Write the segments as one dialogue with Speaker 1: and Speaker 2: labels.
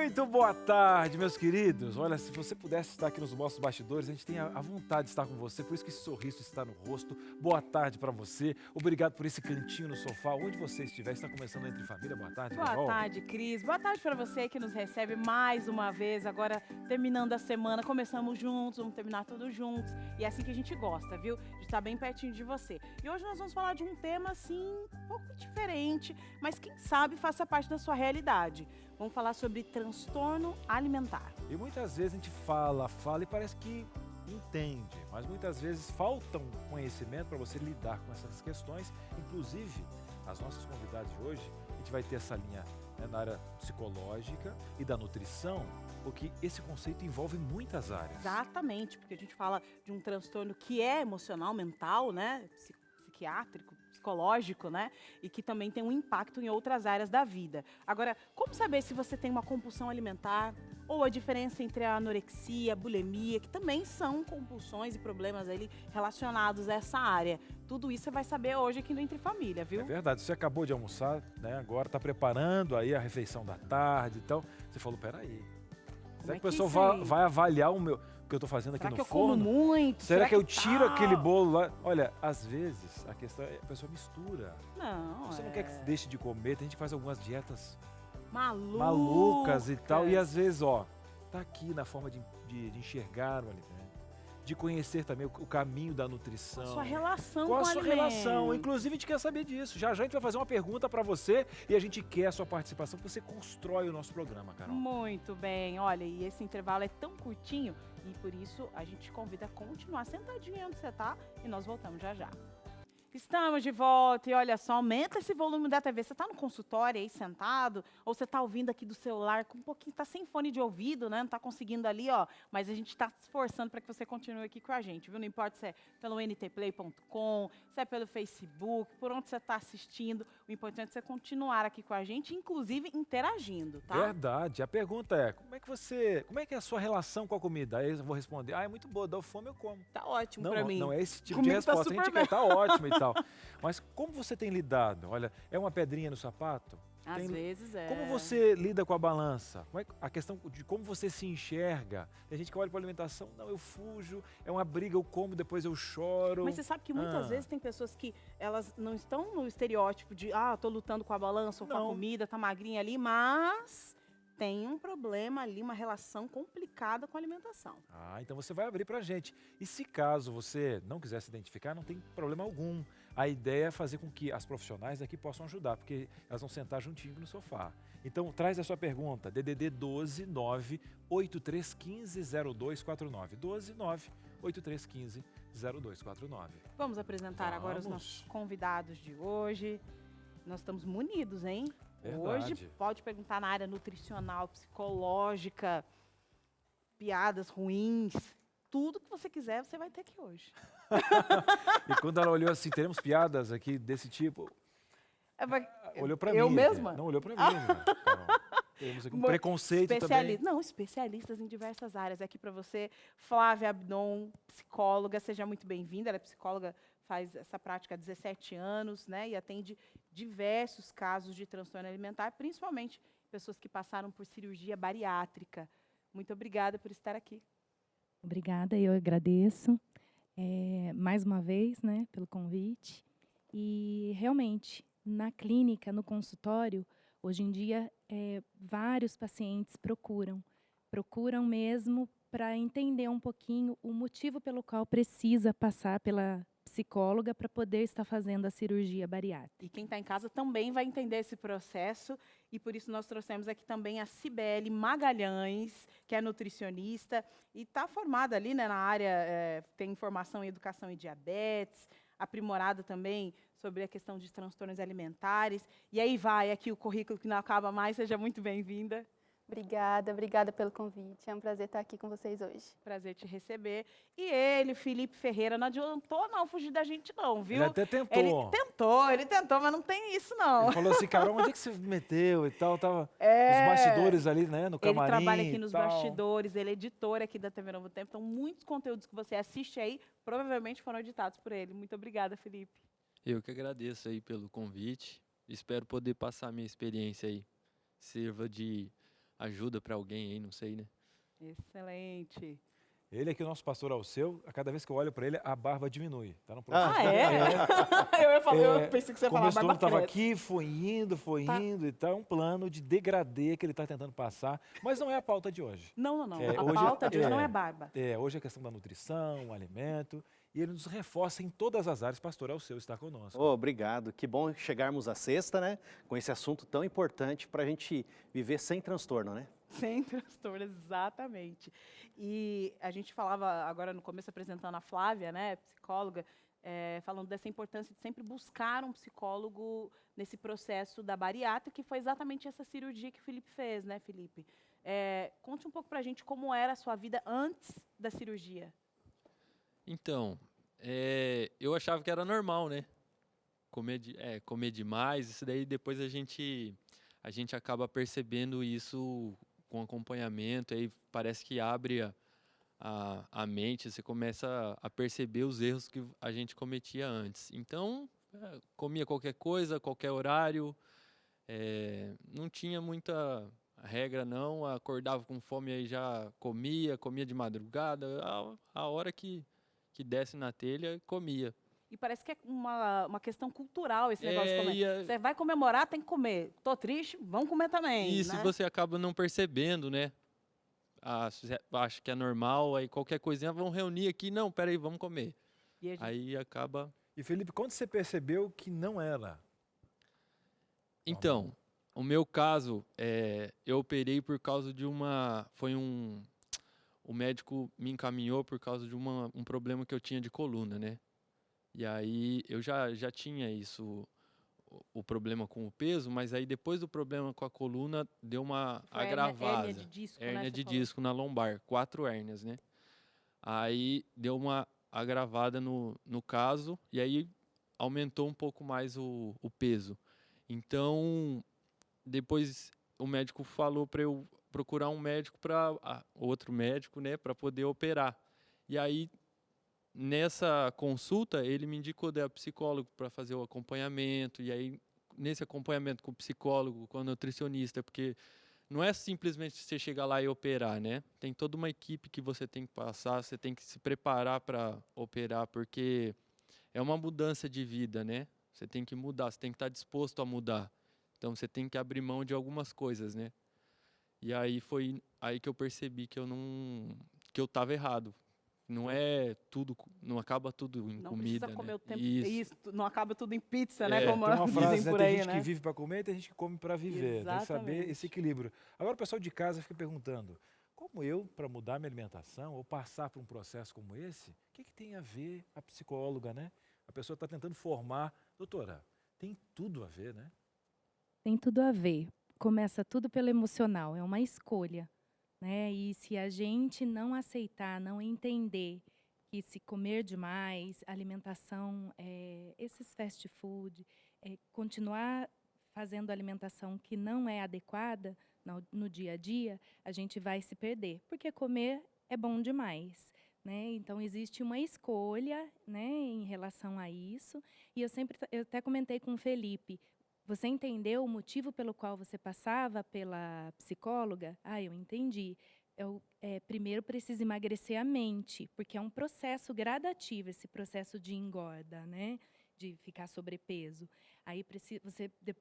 Speaker 1: Muito boa tarde, meus queridos. Olha, se você pudesse estar aqui nos nossos bastidores, a gente tem a vontade de estar com você, por isso que esse sorriso está no rosto. Boa tarde para você. Obrigado por esse cantinho no sofá. Onde você estiver, está começando Entre Família. Boa tarde,
Speaker 2: Boa
Speaker 1: Carol.
Speaker 2: tarde, Cris. Boa tarde para você que nos recebe mais uma vez. Agora, terminando a semana, começamos juntos, vamos terminar todos juntos. E é assim que a gente gosta, viu? De estar bem pertinho de você. E hoje nós vamos falar de um tema, assim, um pouco diferente, mas quem sabe faça parte da sua realidade. Vamos falar sobre transtorno alimentar.
Speaker 1: E muitas vezes a gente fala e parece que entende, mas muitas vezes falta um conhecimento para você lidar com essas questões. Inclusive, as nossas convidadas de hoje, a gente vai ter essa linha, né, na área psicológica e da nutrição, porque esse conceito envolve muitas áreas.
Speaker 2: Exatamente, porque a gente fala de um transtorno que é emocional, mental, né? Psiquiátrico, psicológico, né? E que também tem um impacto em outras áreas da vida. Agora, como saber se você tem uma compulsão alimentar ou a diferença entre a anorexia, a bulimia, que também são compulsões e problemas ali relacionados a essa área? Tudo isso você vai saber hoje aqui no Entre Família, viu?
Speaker 1: É verdade, você acabou de almoçar, né? Agora está preparando aí a refeição da tarde, então você falou, peraí, será que o pessoal vai avaliar o que eu estou fazendo aqui no forno?
Speaker 2: Será que eu como muito?
Speaker 1: Será que eu tiro aquele bolo lá? Olha, às vezes a questão é a pessoa mistura.
Speaker 2: Não,
Speaker 1: Você não quer que deixe de comer, tem gente que faz algumas dietas
Speaker 2: malucas
Speaker 1: e tal. E às vezes, ó, tá aqui na forma de enxergar o alimento, de conhecer também o caminho da nutrição.
Speaker 2: A sua relação
Speaker 1: com
Speaker 2: com
Speaker 1: a
Speaker 2: o
Speaker 1: sua
Speaker 2: alimento.
Speaker 1: relação. Inclusive, a gente quer saber disso. Já a gente vai fazer uma pergunta para você e a gente quer a sua participação, porque você constrói o nosso programa, Carol.
Speaker 2: Muito bem. Olha, e esse intervalo é tão curtinho e por isso a gente te convida a continuar sentadinho onde você tá e nós voltamos já já. Estamos de volta e olha só, aumenta esse volume da TV. Você está no consultório aí sentado ou você está ouvindo aqui do celular com um pouquinho, está sem fone de ouvido, né? Não está conseguindo ali, ó. Mas a gente está se esforçando para que você continue aqui com a gente, viu? Não importa se é pelo ntplay.com, se é pelo Facebook, por onde você está assistindo. O importante é você continuar aqui com a gente, inclusive interagindo, tá?
Speaker 1: Verdade. A pergunta é, como é que é a sua relação com a comida? Aí eu vou responder, é muito boa, dá fome, eu como.
Speaker 2: Tá ótimo
Speaker 1: Não,
Speaker 2: para mim.
Speaker 1: não é esse tipo
Speaker 2: Comigo
Speaker 1: de resposta.
Speaker 2: tá
Speaker 1: A gente
Speaker 2: super
Speaker 1: quer estar ótimo e tal. Mas como você tem lidado? Olha, é uma pedrinha no sapato?
Speaker 2: Às vezes é.
Speaker 1: Como você lida com a balança? A questão de como você se enxerga? Tem gente que olha para a alimentação, não, eu fujo, é uma briga, eu como, depois eu choro.
Speaker 2: Mas você sabe que muitas vezes tem pessoas que elas não estão no estereótipo de, tô lutando com a balança ou com a comida, tá magrinha ali, mas tem um problema ali, uma relação complicada com a alimentação.
Speaker 1: Então você vai abrir pra gente. E se caso você não quiser se identificar, não tem problema algum. A ideia é fazer com que as profissionais aqui possam ajudar, porque elas vão sentar juntinho no sofá. Então traz a sua pergunta, DDD 12 9 8315 0249. 12 9 8315 0249.
Speaker 2: Vamos apresentar agora os nossos convidados de hoje. Nós estamos munidos, hein?
Speaker 1: Verdade.
Speaker 2: Hoje pode perguntar na área nutricional, psicológica, piadas ruins, tudo que você quiser, você vai ter aqui hoje.
Speaker 1: E quando ela olhou assim, teremos piadas aqui desse tipo? Olhou para mim.
Speaker 2: Eu mesma?
Speaker 1: Não olhou para mim. Temos aqui um preconceito também.
Speaker 2: Não, especialistas em diversas áreas. Aqui para você, Flávia Abdon, psicóloga, seja muito bem-vinda. Ela é psicóloga, faz essa prática há 17 anos, né? E atende diversos casos de transtorno alimentar, principalmente pessoas que passaram por cirurgia bariátrica. Muito obrigada por estar aqui.
Speaker 3: Obrigada, eu agradeço mais uma vez, né, pelo convite. E realmente, na clínica, no consultório, hoje em dia, vários pacientes procuram mesmo para entender um pouquinho o motivo pelo qual precisa passar pela psicóloga para poder estar fazendo a cirurgia bariátrica.
Speaker 2: E quem está em casa também vai entender esse processo e por isso nós trouxemos aqui também a Cibele Magalhães, que é nutricionista e está formada ali, né, na área, tem formação em educação e diabetes, aprimorada também sobre a questão de transtornos alimentares. E aí vai aqui o currículo que não acaba mais, seja muito bem-vinda.
Speaker 4: Obrigada pelo convite. É um prazer estar aqui com vocês hoje.
Speaker 2: Prazer te receber. E ele, Felipe Ferreira, não adiantou não fugir da gente não, viu?
Speaker 1: Ele até tentou.
Speaker 2: Ele tentou, mas não tem isso não.
Speaker 1: Ele falou assim, Carol, onde é que você meteu e tal? Tava os bastidores ali, né, no camarim.
Speaker 2: Ele trabalha aqui nos bastidores, ele é editor aqui da TV Novo Tempo, então muitos conteúdos que você assiste aí, provavelmente foram editados por ele. Muito obrigada, Felipe.
Speaker 5: Eu que agradeço aí pelo convite. Espero poder passar a minha experiência aí. Sirva de ajuda para alguém aí, não sei, né?
Speaker 2: Excelente.
Speaker 1: Ele aqui, o nosso pastor Alceu, a cada vez que eu olho para ele, a barba diminui. Tá no
Speaker 2: Ah,
Speaker 1: processo de
Speaker 2: é? Eu pensei que você ia falar,
Speaker 1: começo do ano
Speaker 2: barba
Speaker 1: estava
Speaker 2: cresce.
Speaker 1: aqui, foi indo e tal. É um plano de degradê que ele está tentando passar, mas não é a pauta de hoje.
Speaker 2: Não. A
Speaker 1: Hoje
Speaker 2: pauta de hoje não é barba.
Speaker 1: Hoje é a questão da nutrição, o alimento, e ele nos reforça em todas as áreas. Pastor Alceu está conosco.
Speaker 6: Oh, obrigado. Que bom chegarmos à sexta, né? Com esse assunto tão importante para a gente viver sem transtorno, né?
Speaker 2: Sem transtorno, exatamente. E a gente falava agora no começo apresentando a Flávia, né, psicóloga, falando dessa importância de sempre buscar um psicólogo nesse processo da bariátrica, que foi exatamente essa cirurgia que o Felipe fez, né, Felipe? Conte um pouco pra gente como era a sua vida antes da cirurgia.
Speaker 5: Então, eu achava que era normal, né? Comer demais, isso daí depois a gente acaba percebendo isso com acompanhamento, aí parece que abre a mente, você começa a perceber os erros que a gente cometia antes. Então, comia qualquer coisa, qualquer horário, não tinha muita regra não, acordava com fome aí já comia de madrugada, a hora que desce na telha, comia.
Speaker 2: E parece que é uma questão cultural esse negócio de comer.
Speaker 5: E
Speaker 2: Você vai comemorar, tem que comer. Tô triste, vamos comer também.
Speaker 5: isso,
Speaker 2: né?
Speaker 5: você acaba não percebendo, né? Acho que é normal, aí qualquer coisinha, vão reunir aqui, não, peraí, vamos comer.
Speaker 2: E a gente-
Speaker 5: Aí acaba...
Speaker 1: E Felipe, quando você percebeu que não era?
Speaker 5: Então, o meu caso, eu operei por causa de o médico me encaminhou por causa de um problema que eu tinha de coluna, né? E aí eu já tinha isso, o problema com o peso, mas aí depois do problema com a coluna, deu uma
Speaker 2: Foi
Speaker 5: agravada.
Speaker 2: hérnia de disco, né,
Speaker 5: Hérnia
Speaker 2: você
Speaker 5: de
Speaker 2: falou.
Speaker 5: disco na lombar, 4 hérnias, né? Aí deu uma agravada no caso, e aí aumentou um pouco mais o peso. Então, depois o médico falou para eu procurar um médico outro médico, né, para poder operar. E aí nessa consulta ele me indicou da psicólogo para fazer o acompanhamento, e aí nesse acompanhamento com o psicólogo, com o nutricionista, porque não é simplesmente você chegar lá e operar, né? Tem toda uma equipe que você tem que passar, você tem que se preparar para operar, porque é uma mudança de vida, né? Você tem que mudar, você tem que estar disposto a mudar. Então você tem que abrir mão de algumas coisas, né? E aí foi aí que eu percebi que eu estava errado. Não é tudo, não acaba tudo em
Speaker 2: Não
Speaker 5: comida,
Speaker 2: precisa comer
Speaker 5: né?
Speaker 2: o tempo.
Speaker 5: Isso.
Speaker 2: Não acaba tudo em pizza, né? Como
Speaker 1: Tem uma frase,
Speaker 2: dizem
Speaker 1: né?
Speaker 2: por
Speaker 1: Tem
Speaker 2: aí,
Speaker 1: gente
Speaker 2: né?
Speaker 1: que vive para comer e tem gente que come para viver. Tem que saber
Speaker 2: Exatamente.
Speaker 1: esse equilíbrio. Agora o pessoal de casa fica perguntando, como eu, para mudar minha alimentação ou passar por um processo como esse, o que tem a ver a psicóloga, né? A pessoa está tentando formar. Doutora, tem tudo a ver, né?
Speaker 3: Tem tudo a ver. Começa tudo pelo emocional, é uma escolha, né? E se a gente não aceitar, não entender que se comer demais, alimentação, esses fast food, continuar fazendo alimentação que não é adequada no dia a dia, a gente vai se perder, porque comer é bom demais, né? Então existe uma escolha, né, em relação a isso. E eu até comentei com o Felipe. Você entendeu o motivo pelo qual você passava pela psicóloga? Ah, eu entendi. Eu primeiro preciso emagrecer a mente, porque é um processo gradativo, esse processo de engorda, né? De ficar sobrepeso. Aí,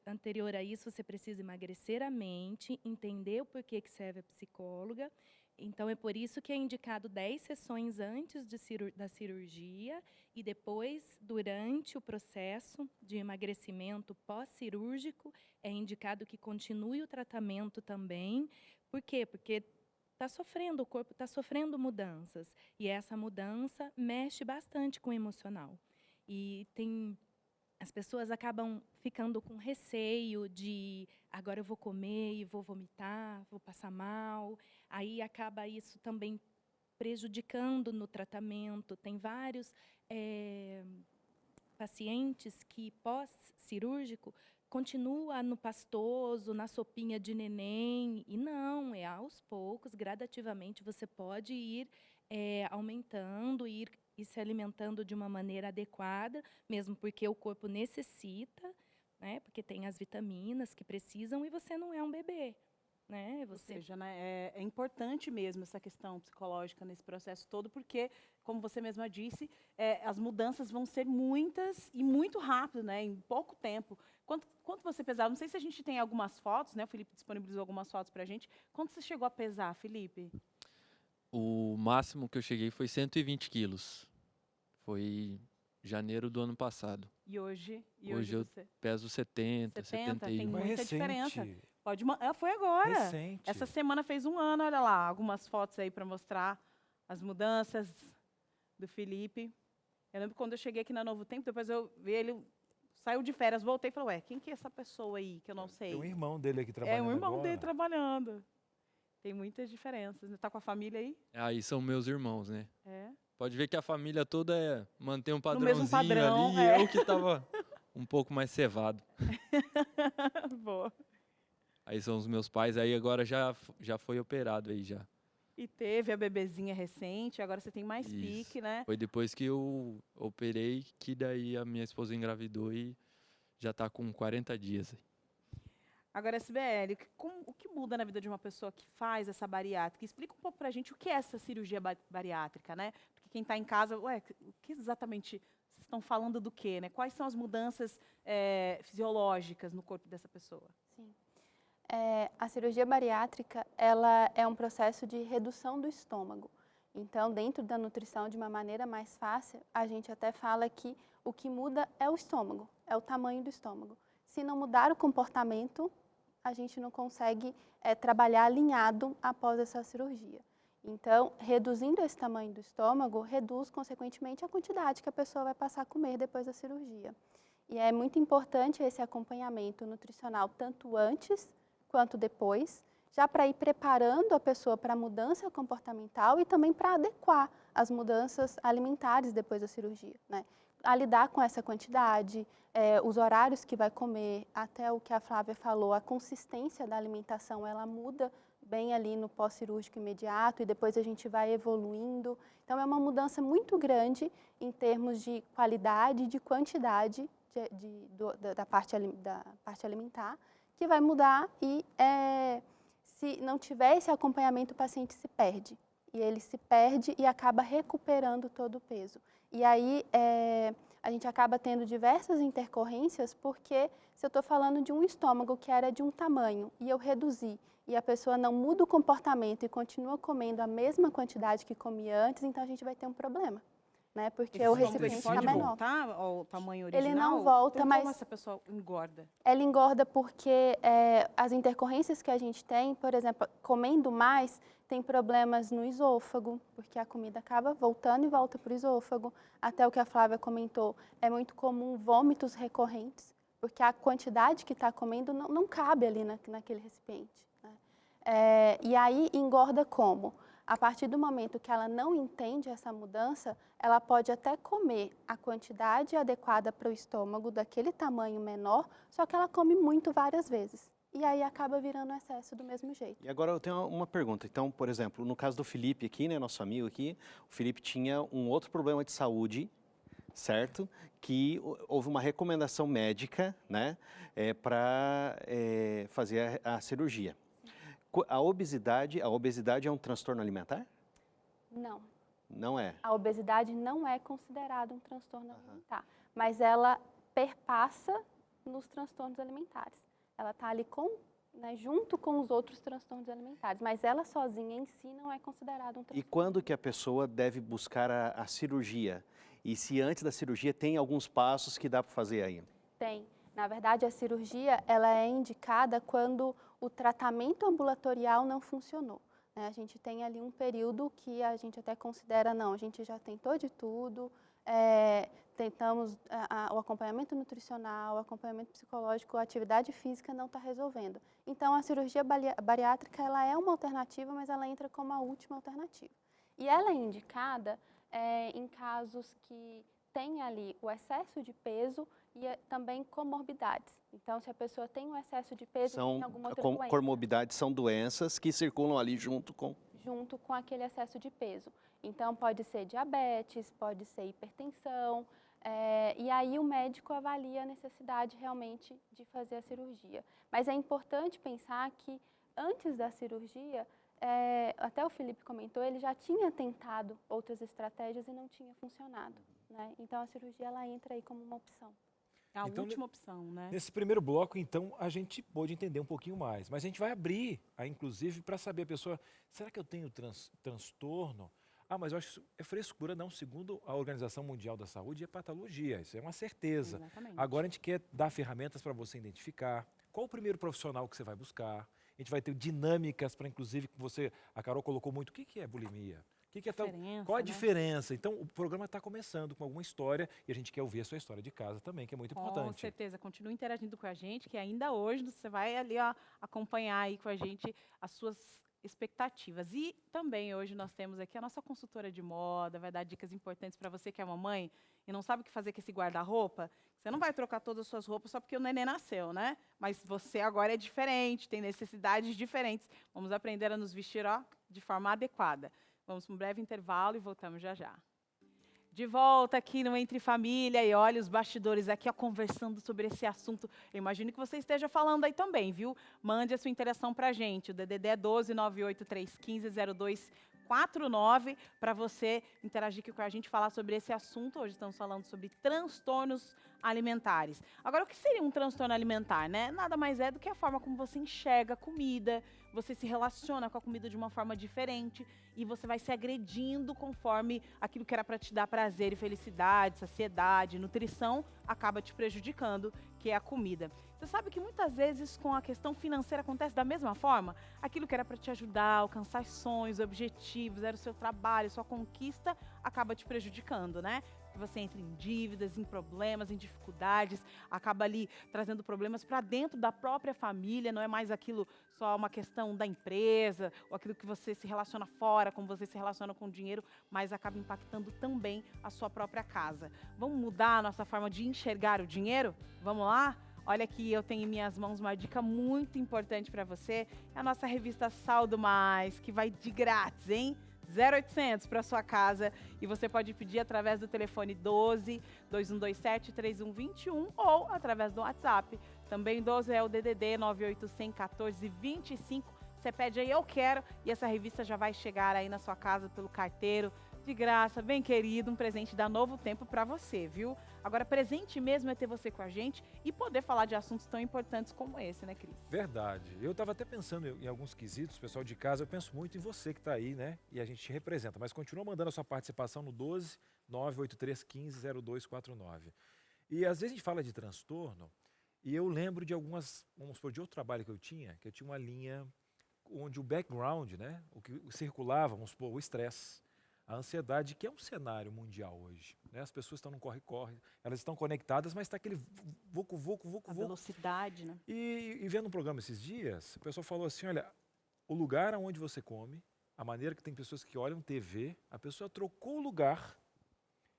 Speaker 3: anterior a isso, você precisa emagrecer a mente, entender o porquê que serve a psicóloga. Então, é por isso que é indicado 10 sessões antes da cirurgia e depois, durante o processo de emagrecimento pós-cirúrgico, é indicado que continue o tratamento também. Por quê? Porque o corpo está sofrendo mudanças. E essa mudança mexe bastante com o emocional. E as pessoas acabam ficando com receio de agora eu vou comer e vou vomitar, vou passar mal. Aí acaba isso também prejudicando no tratamento. Tem vários pacientes que pós-cirúrgico continua no pastoso, na sopinha de neném, e não, é aos poucos, gradativamente, você pode ir aumentando, ir se alimentando de uma maneira adequada, mesmo porque o corpo necessita, né, porque tem as vitaminas que precisam, e você não é um bebê, né?
Speaker 2: Ou seja, né, é importante mesmo essa questão psicológica nesse processo todo, porque, como você mesma disse, as mudanças vão ser muitas e muito rápido, né, em pouco tempo. Quanto você pesava? Não sei se a gente tem algumas fotos, né? O Felipe disponibilizou algumas fotos para a gente. Quanto você chegou a pesar, Felipe?
Speaker 5: O máximo que eu cheguei foi 120 quilos. Foi janeiro do ano passado.
Speaker 2: E hoje
Speaker 5: Hoje eu
Speaker 2: você?
Speaker 5: peso 70,
Speaker 2: 70, tem
Speaker 5: 71.
Speaker 1: Mas
Speaker 2: muita
Speaker 1: recente.
Speaker 2: diferença. Foi agora.
Speaker 1: Recente.
Speaker 2: Essa semana fez um ano, olha lá, algumas fotos aí para mostrar as mudanças do Felipe. Eu lembro quando eu cheguei aqui na Novo Tempo, depois eu vi ele, saiu de férias, voltei e falei, ué, quem que é essa pessoa aí que eu não sei?
Speaker 1: Tem um irmão dele aqui trabalhando
Speaker 2: É um irmão
Speaker 1: agora.
Speaker 2: dele trabalhando. Tem muitas diferenças. Tá com a família aí?
Speaker 5: Aí são meus irmãos, né?
Speaker 2: É.
Speaker 5: Pode ver que a família toda mantém um
Speaker 2: mesmo
Speaker 5: padrãozinho
Speaker 2: padrão,
Speaker 5: ali,
Speaker 2: é.
Speaker 5: e eu que tava um pouco mais cevado.
Speaker 2: Boa.
Speaker 5: Aí são os meus pais, aí agora já foi operado aí já.
Speaker 2: E teve a bebezinha recente, agora você tem mais
Speaker 5: Isso.
Speaker 2: pique, né?
Speaker 5: Foi depois que eu operei que daí a minha esposa engravidou e já tá com 40 dias.
Speaker 2: Agora, SBL, o que muda na vida de uma pessoa que faz essa bariátrica? Explica um pouco pra gente o que é essa cirurgia bariátrica, né? Porque quem está em casa, ué, o que exatamente vocês estão falando do quê, né? Quais são as mudanças fisiológicas no corpo dessa pessoa?
Speaker 4: Sim. A cirurgia bariátrica, ela é um processo de redução do estômago. Então, dentro da nutrição, de uma maneira mais fácil, a gente até fala que o que muda é o estômago, é o tamanho do estômago. Se não mudar o comportamento, a gente não consegue trabalhar alinhado após essa cirurgia. Então, reduzindo esse tamanho do estômago, reduz, consequentemente, a quantidade que a pessoa vai passar a comer depois da cirurgia. E é muito importante esse acompanhamento nutricional, tanto antes quanto depois, já para ir preparando a pessoa para a mudança comportamental e também para adequar as mudanças alimentares depois da cirurgia, né? A lidar com essa quantidade, os horários que vai comer, até o que a Flávia falou, a consistência da alimentação, ela muda bem ali no pós-cirúrgico imediato e depois a gente vai evoluindo. Então, é uma mudança muito grande em termos de qualidade e de quantidade da parte alimentar, que vai mudar e se não tiver esse acompanhamento, o paciente se perde. E ele se perde e acaba recuperando todo o peso. E aí, a gente acaba tendo diversas intercorrências, porque se eu estou falando de um estômago que era de um tamanho e eu reduzi, e a pessoa não muda o comportamento e continua comendo a mesma quantidade que comia antes, então a gente vai ter um problema, né? Porque o recipiente está
Speaker 2: pode
Speaker 4: menor.
Speaker 2: voltar ao tamanho original?
Speaker 4: Ele não volta,
Speaker 2: Então,
Speaker 4: mas
Speaker 2: como essa pessoa engorda?
Speaker 4: ela engorda porque as intercorrências que a gente tem, por exemplo, comendo mais, tem problemas no esôfago, porque a comida acaba voltando e volta para o esôfago. Até o que a Flávia comentou, é muito comum vômitos recorrentes, porque a quantidade que está comendo não cabe ali naquele recipiente, né? E aí engorda como? A partir do momento que ela não entende essa mudança, ela pode até comer a quantidade adequada para o estômago, daquele tamanho menor, só que ela come muito várias vezes. E aí acaba virando excesso do mesmo jeito.
Speaker 6: E agora eu tenho uma pergunta. Então, por exemplo, no caso do Felipe aqui, né, nosso amigo aqui, o Felipe tinha um outro problema de saúde, certo? Que houve uma recomendação médica, né, para fazer a cirurgia. A obesidade é um transtorno alimentar?
Speaker 4: Não.
Speaker 6: Não é?
Speaker 4: A obesidade não é considerada um transtorno alimentar, mas ela perpassa nos transtornos alimentares. Ela está ali junto com os outros transtornos alimentares, mas ela sozinha em si não é considerada um transtorno.
Speaker 6: E quando que a pessoa deve buscar a cirurgia? E se antes da cirurgia tem alguns passos que dá para fazer aí?
Speaker 4: Tem. Na verdade, a cirurgia ela é indicada quando o tratamento ambulatorial não funcionou, né? A gente tem ali um período que a gente até considera, não, a gente já tentou de tudo, tentamos o acompanhamento nutricional, o acompanhamento psicológico, a atividade física não está resolvendo. Então, a cirurgia bariátrica ela é uma alternativa, mas ela entra como a última alternativa. E ela é indicada em casos que tem ali o excesso de peso e também comorbidades. Então, se a pessoa tem um excesso de peso, tem alguma outra doença.
Speaker 6: Comorbidades são doenças que circulam ali junto com
Speaker 4: aquele excesso de peso. Então, pode ser diabetes, pode ser hipertensão, e aí o médico avalia a necessidade realmente de fazer a cirurgia. Mas é importante pensar que antes da cirurgia, até o Felipe comentou, ele já tinha tentado outras estratégias e não tinha funcionado, né? Então a cirurgia ela entra aí como uma opção.
Speaker 2: É a
Speaker 1: Então,
Speaker 2: última opção, né?
Speaker 1: Nesse primeiro bloco, então, a gente pôde entender um pouquinho mais. Mas a gente vai abrir, inclusive, para saber a pessoa, será que eu tenho transtorno? Ah, mas eu acho que isso é frescura. Não, segundo a Organização Mundial da Saúde, é patologia, isso é uma certeza.
Speaker 2: Exatamente.
Speaker 1: Agora a gente quer dar ferramentas para você identificar qual o primeiro profissional que você vai buscar. A gente vai ter dinâmicas para, inclusive, que a Carol colocou muito, o que é bulimia? Qual a
Speaker 2: Diferença, né?
Speaker 1: diferença? Então, o programa está começando com alguma história e a gente quer ouvir a sua história de casa também, que é muito
Speaker 2: Com
Speaker 1: importante.
Speaker 2: certeza, continue interagindo com a gente, que ainda hoje você vai ali ó, acompanhar aí com a gente as suas expectativas. E também hoje nós temos aqui a nossa consultora de moda, vai dar dicas importantes para você que é mamãe e não sabe o que fazer com esse guarda-roupa. Você não vai trocar todas as suas roupas só porque o neném nasceu, né? Mas você agora é diferente, tem necessidades diferentes. Vamos aprender a nos vestir ó, de forma adequada. Vamos para um breve intervalo e voltamos já já. De volta aqui no Entre Família e olha os bastidores aqui ó, conversando sobre esse assunto. Eu imagino que você esteja falando aí também, viu? Mande a sua interação para a gente. O DDD é 12 98315 0249 para você interagir aqui com a gente, falar sobre esse assunto. Hoje estamos falando sobre transtornos alimentares. Agora, o que seria um transtorno alimentar, né? Nada mais é do que a forma como você enxerga a comida, você se relaciona com a comida de uma forma diferente e você vai se agredindo conforme aquilo que era para te dar prazer e felicidade, saciedade, nutrição, acaba te prejudicando, que é a comida. Você sabe que muitas vezes com a questão financeira acontece da mesma forma? Aquilo que era para te ajudar a alcançar sonhos, objetivos, era o seu trabalho, sua conquista, acaba te prejudicando, né? Você entra em dívidas, em problemas, em dificuldades, acaba ali trazendo problemas para dentro da própria família, não é mais aquilo só uma questão da empresa, ou aquilo que você se relaciona fora, como você se relaciona com o dinheiro, mas acaba impactando também a sua própria casa. Vamos mudar a nossa forma de enxergar o dinheiro? Vamos lá? Olha aqui, eu tenho em minhas mãos uma dica muito importante para você, é a nossa revista Saldo Mais, que vai de grátis, hein? 0800 para sua casa e você pode pedir através do telefone 12 2127 3121 ou através do WhatsApp. Também 12 é o DDD 9800 14 25. Você pede aí eu quero e essa revista já vai chegar aí na sua casa pelo carteiro de graça, bem querido, um presente da Novo Tempo para você, viu? Agora, presente mesmo é ter você com a gente e poder falar de assuntos tão importantes como esse, né, Cris?
Speaker 1: Verdade. Eu estava até pensando em alguns quesitos, pessoal de casa, eu penso muito em você que está aí, né? E a gente te representa, mas continua mandando a sua participação no 12 98315 0249. E às vezes a gente fala de transtorno e eu lembro de algumas, vamos supor, de outro trabalho que eu tinha uma linha onde o background, né? O que circulava, vamos supor, o estresse, a ansiedade, que é um cenário mundial hoje. Né? As pessoas estão no corre-corre, elas estão conectadas, mas está aquele vucu.
Speaker 2: Velocidade, né?
Speaker 1: E vendo um programa esses dias, o pessoal falou assim, olha, o lugar onde você come, a maneira que tem pessoas que olham TV, a pessoa trocou o lugar,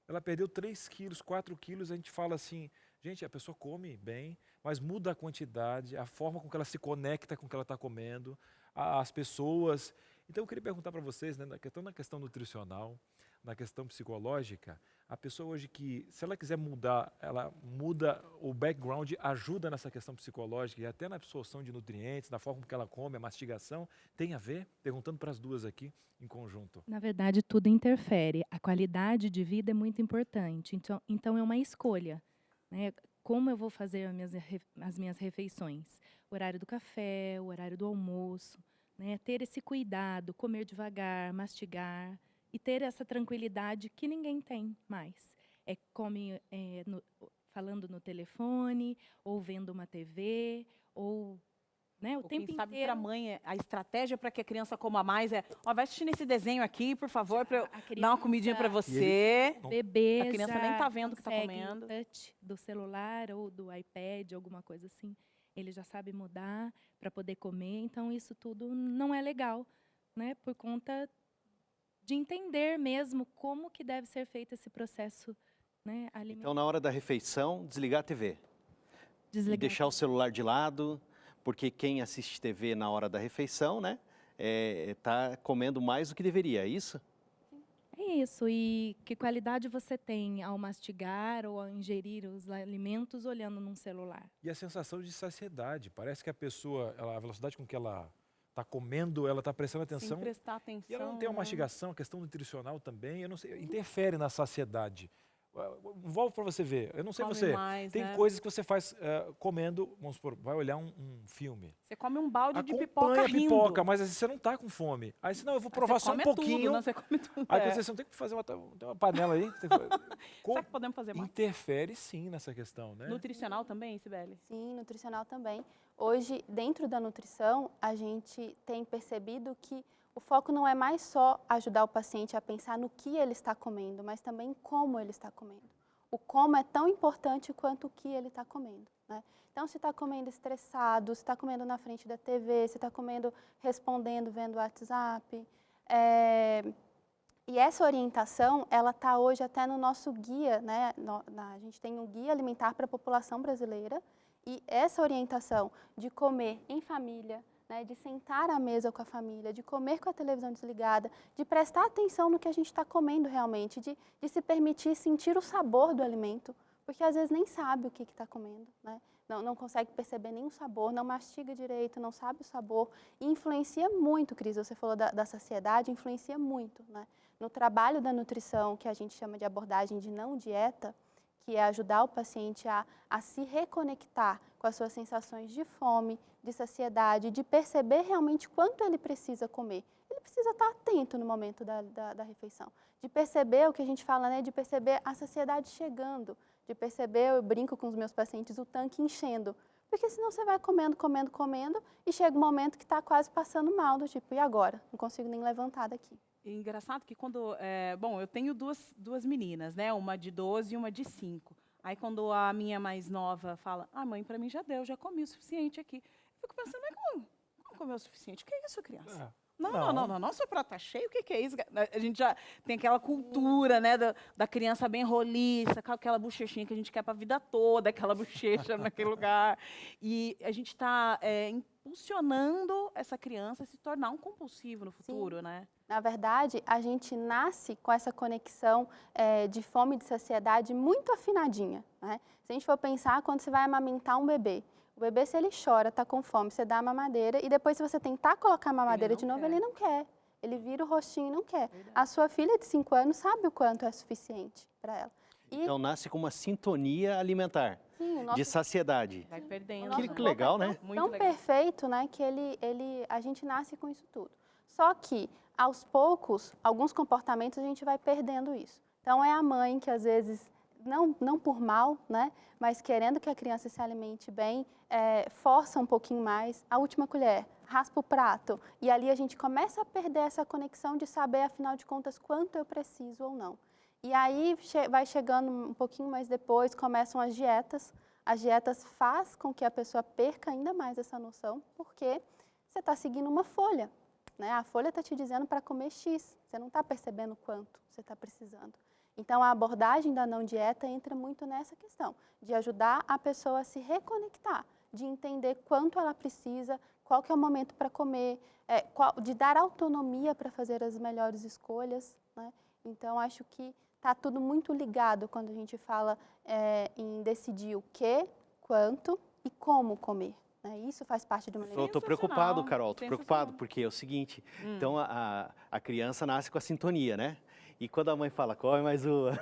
Speaker 1: ela perdeu 3 quilos, 4 quilos, a gente fala assim, gente, a pessoa come bem, mas muda a quantidade, a forma com que ela se conecta com o que ela está comendo, as pessoas. Então eu queria perguntar para vocês, né, na questão nutricional, na questão psicológica, a pessoa hoje que, se ela quiser mudar, ela muda o background, ajuda nessa questão psicológica e até na absorção de nutrientes, na forma que ela come, a mastigação, tem a ver? Perguntando para as duas aqui em conjunto.
Speaker 3: Na verdade, tudo interfere. A qualidade de vida é muito importante. Então é uma escolha, né? Como eu vou fazer as minhas refeições? O horário do café, o horário do almoço, né? Ter esse cuidado, comer devagar, mastigar e ter essa tranquilidade que ninguém tem mais. Falando no telefone, ou vendo uma TV, ou né, o tempo
Speaker 2: Quem sabe
Speaker 3: inteiro.
Speaker 2: para a mãe, a estratégia para que a criança coma mais é, ó, vai assistindo esse desenho aqui, por favor, para eu dar uma comidinha para você.
Speaker 3: Bebê
Speaker 2: A criança
Speaker 3: já
Speaker 2: nem tá vendo o que tá
Speaker 3: consegue
Speaker 2: comendo.
Speaker 3: touch do celular ou do iPad, alguma coisa assim. Ele já sabe mudar para poder comer. Então, isso tudo não é legal, né? Por conta de entender mesmo como que deve ser feito esse processo, né, alimentar.
Speaker 6: Então, na hora da refeição, desligar a TV. E
Speaker 3: Desligar.
Speaker 6: deixar o celular de lado, porque quem assiste TV na hora da refeição, né, tá comendo mais do que deveria, é isso?
Speaker 3: É isso. E que qualidade você tem ao mastigar ou ao ingerir os alimentos olhando num celular?
Speaker 1: E a sensação de saciedade, parece que a pessoa, a velocidade com que ela está comendo, ela está prestando
Speaker 2: Sem
Speaker 1: atenção.
Speaker 2: prestar atenção.
Speaker 1: E ela não tem uma
Speaker 2: né?
Speaker 1: mastigação, a questão nutricional também, eu não sei, interfere na saciedade. Volto para você ver, eu não sei
Speaker 2: Come
Speaker 1: você,
Speaker 2: mais,
Speaker 1: tem
Speaker 2: né?
Speaker 1: coisas que você faz comendo, vamos supor, vai olhar um filme.
Speaker 2: Você come um balde de
Speaker 1: Acompanha
Speaker 2: pipoca
Speaker 1: a
Speaker 2: rindo.
Speaker 1: pipoca, mas às vezes você não está com fome. Aí você, não, eu vou
Speaker 2: Aí
Speaker 1: provar
Speaker 2: você
Speaker 1: só um
Speaker 2: come
Speaker 1: pouquinho.
Speaker 2: Tudo, né? Você come tudo.
Speaker 1: Aí
Speaker 2: é.
Speaker 1: você não tem que fazer tem uma panela aí.
Speaker 2: Será que podemos fazer mais?
Speaker 1: Interfere sim nessa questão, né?
Speaker 2: Nutricional também, Sibeli?
Speaker 4: Sim, nutricional também. Hoje, dentro da nutrição, a gente tem percebido que o foco não é mais só ajudar o paciente a pensar no que ele está comendo, mas também como ele está comendo. O como é tão importante quanto o que ele está comendo, né? Então, se está comendo estressado, se está comendo na frente da TV, se está comendo respondendo, vendo WhatsApp. E essa orientação, ela está hoje até no nosso guia, né? A gente tem um guia alimentar para a população brasileira e essa orientação de comer em família, né, de sentar à mesa com a família, de comer com a televisão desligada, de prestar atenção no que a gente está comendo realmente, de se permitir sentir o sabor do alimento, porque às vezes nem sabe o que está comendo, né? Não consegue perceber nem o sabor, não mastiga direito, não sabe o sabor. E influencia muito, Cris, você falou da saciedade, influencia muito, né? No trabalho da nutrição, que a gente chama de abordagem de não dieta, que é ajudar o paciente a se reconectar com as suas sensações de fome, de saciedade, de perceber realmente quanto ele precisa comer. Ele precisa estar atento no momento da refeição, de perceber o que a gente fala, né, de perceber a saciedade chegando, de perceber, eu brinco com os meus pacientes, o tanque enchendo. Porque senão você vai comendo, comendo, comendo e chega um momento que está quase passando mal, do tipo, e agora? Não consigo nem levantar daqui.
Speaker 2: E engraçado que quando... bom, eu tenho duas meninas, né? Uma de 12 e uma de 5. Aí quando a minha mais nova fala, mãe, para mim já deu, já comi o suficiente aqui. Eu fico pensando, mas como comeu o suficiente? O que é isso, criança? Não, seu prato tá cheio, o que é isso? A gente já tem aquela cultura, né, da criança bem roliça, com aquela bochechinha que a gente quer para a vida toda, aquela bochecha naquele lugar. E a gente está impulsionando essa criança a se tornar um compulsivo no futuro,
Speaker 4: Sim.
Speaker 2: né?
Speaker 4: Na verdade, a gente nasce com essa conexão de fome e de saciedade muito afinadinha, né? Se a gente for pensar, quando você vai amamentar um bebê, o bebê, se ele chora, está com fome, você dá a mamadeira e depois, se você tentar colocar a mamadeira de novo, ele não quer. Ele vira o rostinho e não quer.
Speaker 2: Verdade.
Speaker 4: A sua filha de 5 anos sabe o quanto é suficiente para ela. E,
Speaker 6: Então nasce com uma sintonia alimentar,
Speaker 4: sim, o
Speaker 6: de saciedade.
Speaker 2: Vai perdendo.
Speaker 4: nosso
Speaker 6: Que
Speaker 4: corpo
Speaker 6: legal,
Speaker 4: é
Speaker 6: né?
Speaker 2: Muito
Speaker 4: tão
Speaker 2: legal.
Speaker 4: perfeito, né, que a gente nasce com isso tudo. Só que, aos poucos, alguns comportamentos a gente vai perdendo isso. Então, é a mãe que, às vezes, não por mal, né, mas querendo que a criança se alimente bem, força um pouquinho mais. A última colher, raspa o prato. E ali a gente começa a perder essa conexão de saber, afinal de contas, quanto eu preciso ou não. E aí vai chegando um pouquinho mais depois, começam as dietas. As dietas fazem com que a pessoa perca ainda mais essa noção, porque você está seguindo uma folha, né? A folha está te dizendo para comer X, você não está percebendo quanto você está precisando. Então, a abordagem da não dieta entra muito nessa questão, de ajudar a pessoa a se reconectar, de entender quanto ela precisa, qual que é o momento para comer, de dar autonomia para fazer as melhores escolhas, né? Então, acho que está tudo muito ligado quando a gente fala em decidir o que, quanto e como comer, né? Isso faz parte de uma
Speaker 6: Eu estou
Speaker 2: Sensacional,
Speaker 6: preocupado, Carol, estou preocupado,
Speaker 2: sensacional.
Speaker 6: porque é o seguinte, então a criança nasce com a sintonia, né? E quando a mãe fala, come mais uma,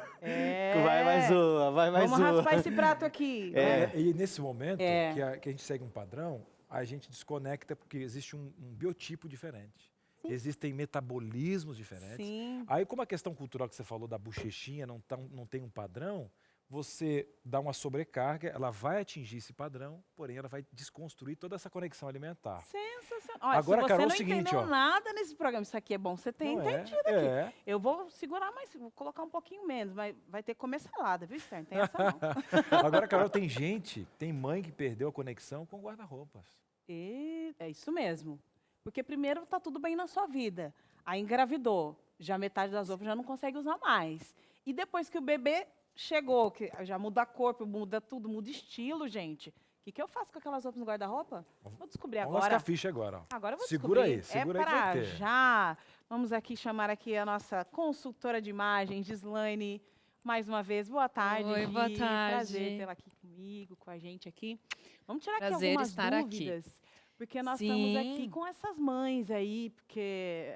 Speaker 6: vai mais uma, vai mais
Speaker 2: Vamos
Speaker 6: uma.
Speaker 2: raspar esse prato aqui. né?
Speaker 1: E nesse momento
Speaker 2: É.
Speaker 1: que a gente segue um padrão, a gente desconecta porque existe um biotipo diferente.
Speaker 4: Sim.
Speaker 1: Existem metabolismos diferentes.
Speaker 2: Sim.
Speaker 1: Aí, como a questão cultural que você falou da bochechinha não tem um padrão, você dá uma sobrecarga, ela vai atingir esse padrão, porém ela vai desconstruir toda essa conexão alimentar.
Speaker 2: Sensacional. Olha,
Speaker 1: Agora,
Speaker 2: se você
Speaker 1: Carol, é o
Speaker 2: não
Speaker 1: seguinte,
Speaker 2: entendeu
Speaker 1: ó.
Speaker 2: nada nesse programa, isso aqui é bom você ter
Speaker 1: Não
Speaker 2: entendido
Speaker 1: é?
Speaker 2: aqui.
Speaker 1: É.
Speaker 2: Eu vou segurar mais, vou colocar um pouquinho menos, mas vai ter que comer salada, viu, Esther? Não tem essa não.
Speaker 1: Agora, Carol, tem mãe que perdeu a conexão com guarda-roupas.
Speaker 2: E é isso mesmo. Porque primeiro tá tudo bem na sua vida. Aí engravidou, já metade das roupas já não consegue usar mais. E depois que o bebê chegou, que já muda a cor, muda tudo, muda estilo, gente. O que eu faço com aquelas roupas no guarda-roupa? Vou descobrir
Speaker 1: Vamos
Speaker 2: agora.
Speaker 1: lascar a ficha agora. Ó.
Speaker 2: Agora eu vou
Speaker 1: Segura
Speaker 2: descobrir.
Speaker 1: aí, segura aí que
Speaker 2: pra
Speaker 1: vai ter.
Speaker 2: já. Vamos aqui chamar aqui a nossa consultora de imagem, Gislaine, mais uma vez. Boa tarde,
Speaker 7: Oi,
Speaker 2: Gi.
Speaker 7: boa tarde.
Speaker 2: Prazer tê-la aqui comigo, com a gente aqui. Vamos tirar aqui
Speaker 7: Prazer
Speaker 2: algumas
Speaker 7: estar aqui.
Speaker 2: dúvidas. Porque nós estamos aqui
Speaker 7: Sim.
Speaker 2: com essas mães aí, porque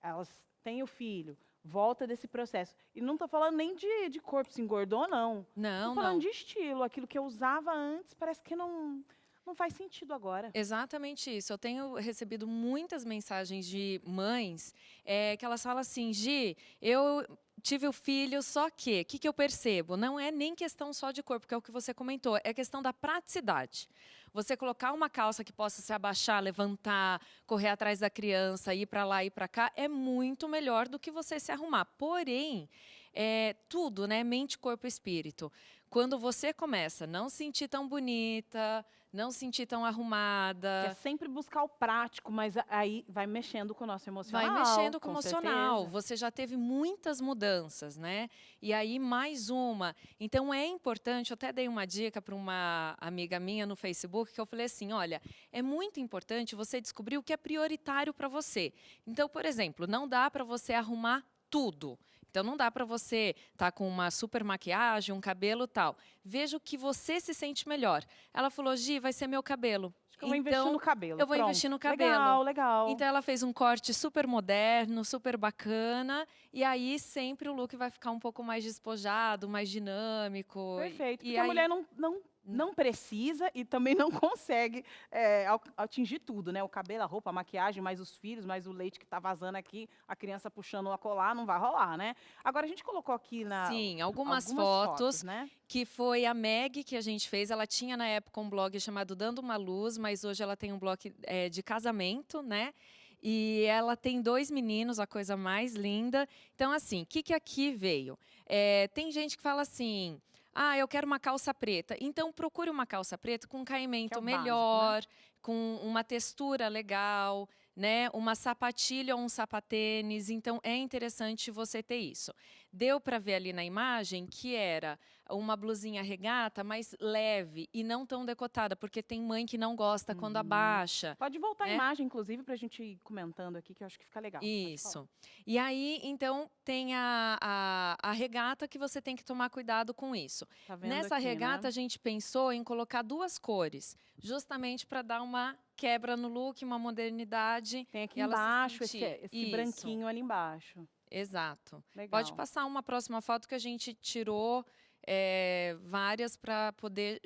Speaker 2: elas têm o filho, volta desse processo. E não estou falando nem de corpo se engordou, não.
Speaker 7: Não,
Speaker 2: Estou falando
Speaker 7: não.
Speaker 2: de estilo. Aquilo que eu usava antes parece que não faz sentido agora.
Speaker 7: Exatamente isso. Eu tenho recebido muitas mensagens de mães que elas falam assim, Gi, eu tive o filho, só que, o que eu percebo? Não é nem questão só de corpo, que é o que você comentou, é questão da praticidade. Você colocar uma calça que possa se abaixar, levantar, correr atrás da criança, ir para lá, ir para cá, é muito melhor do que você se arrumar. Porém, tudo, né? Mente, corpo e espírito. Quando você começa a não se sentir tão bonita, não se sentir tão
Speaker 2: Que é
Speaker 7: arrumada,
Speaker 2: sempre buscar o prático, mas aí vai mexendo com o nosso emocional.
Speaker 7: vai mexendo com o emocional.
Speaker 2: certeza.
Speaker 7: Você já teve muitas mudanças, né? E aí mais uma. Então é importante, eu até dei uma dica para uma amiga minha no Facebook, que eu falei assim, olha, é muito importante você descobrir o que é prioritário para você. Então, por exemplo, não dá para você arrumar tudo. Então, não dá para você estar com uma super maquiagem, um cabelo tal. Veja o que você se sente melhor. Ela falou, Gi, vai ser meu cabelo.
Speaker 2: Acho que eu vou investir
Speaker 7: Então,
Speaker 2: no cabelo.
Speaker 7: eu vou
Speaker 2: Pronto.
Speaker 7: investir no cabelo.
Speaker 2: Legal, legal.
Speaker 7: Então, ela fez um corte super moderno, super bacana. E aí, sempre o look vai ficar um pouco mais despojado, mais dinâmico.
Speaker 2: Perfeito.
Speaker 7: E
Speaker 2: Porque a
Speaker 7: aí,
Speaker 2: mulher não precisa e também não consegue atingir tudo, né? O cabelo, a roupa, a maquiagem, mais os filhos, mais o leite que tá vazando aqui, a criança puxando a colar, não vai rolar, né? Agora, a gente colocou aqui
Speaker 7: sim, algumas
Speaker 2: fotos,
Speaker 7: fotos,
Speaker 2: né?
Speaker 7: que foi a Meg que a gente fez. Ela tinha, na época, um blog chamado Dando Uma Luz, mas hoje ela tem um blog de casamento, né? E ela tem 2 meninos, a coisa mais linda. Então, assim, o que aqui veio? Tem gente que fala assim, eu quero uma calça preta. Então, procure uma calça preta com um caimento
Speaker 2: o básico,
Speaker 7: melhor, com uma textura legal, né? Uma sapatilha ou um sapatênis. Então, é interessante você ter isso. Deu para ver ali na imagem que era uma blusinha regata, mas leve e não tão decotada, porque tem mãe que não gosta quando abaixa.
Speaker 2: Pode voltar a
Speaker 7: né?
Speaker 2: imagem, inclusive, para a gente ir comentando aqui, que eu acho que fica legal. Pode falar.
Speaker 7: Isso. E aí, então, tem a regata que você tem que tomar cuidado com isso.
Speaker 2: Tá vendo
Speaker 7: Nessa
Speaker 2: aqui,
Speaker 7: regata,
Speaker 2: né?
Speaker 7: a gente pensou em colocar 2 cores, justamente para dar uma quebra no look, uma modernidade.
Speaker 2: Tem aqui
Speaker 7: e ela se
Speaker 2: embaixo
Speaker 7: sentir.
Speaker 2: esse
Speaker 7: Isso.
Speaker 2: branquinho ali embaixo.
Speaker 7: Exato.
Speaker 2: Legal.
Speaker 7: Pode passar uma próxima foto que a gente tirou várias para poder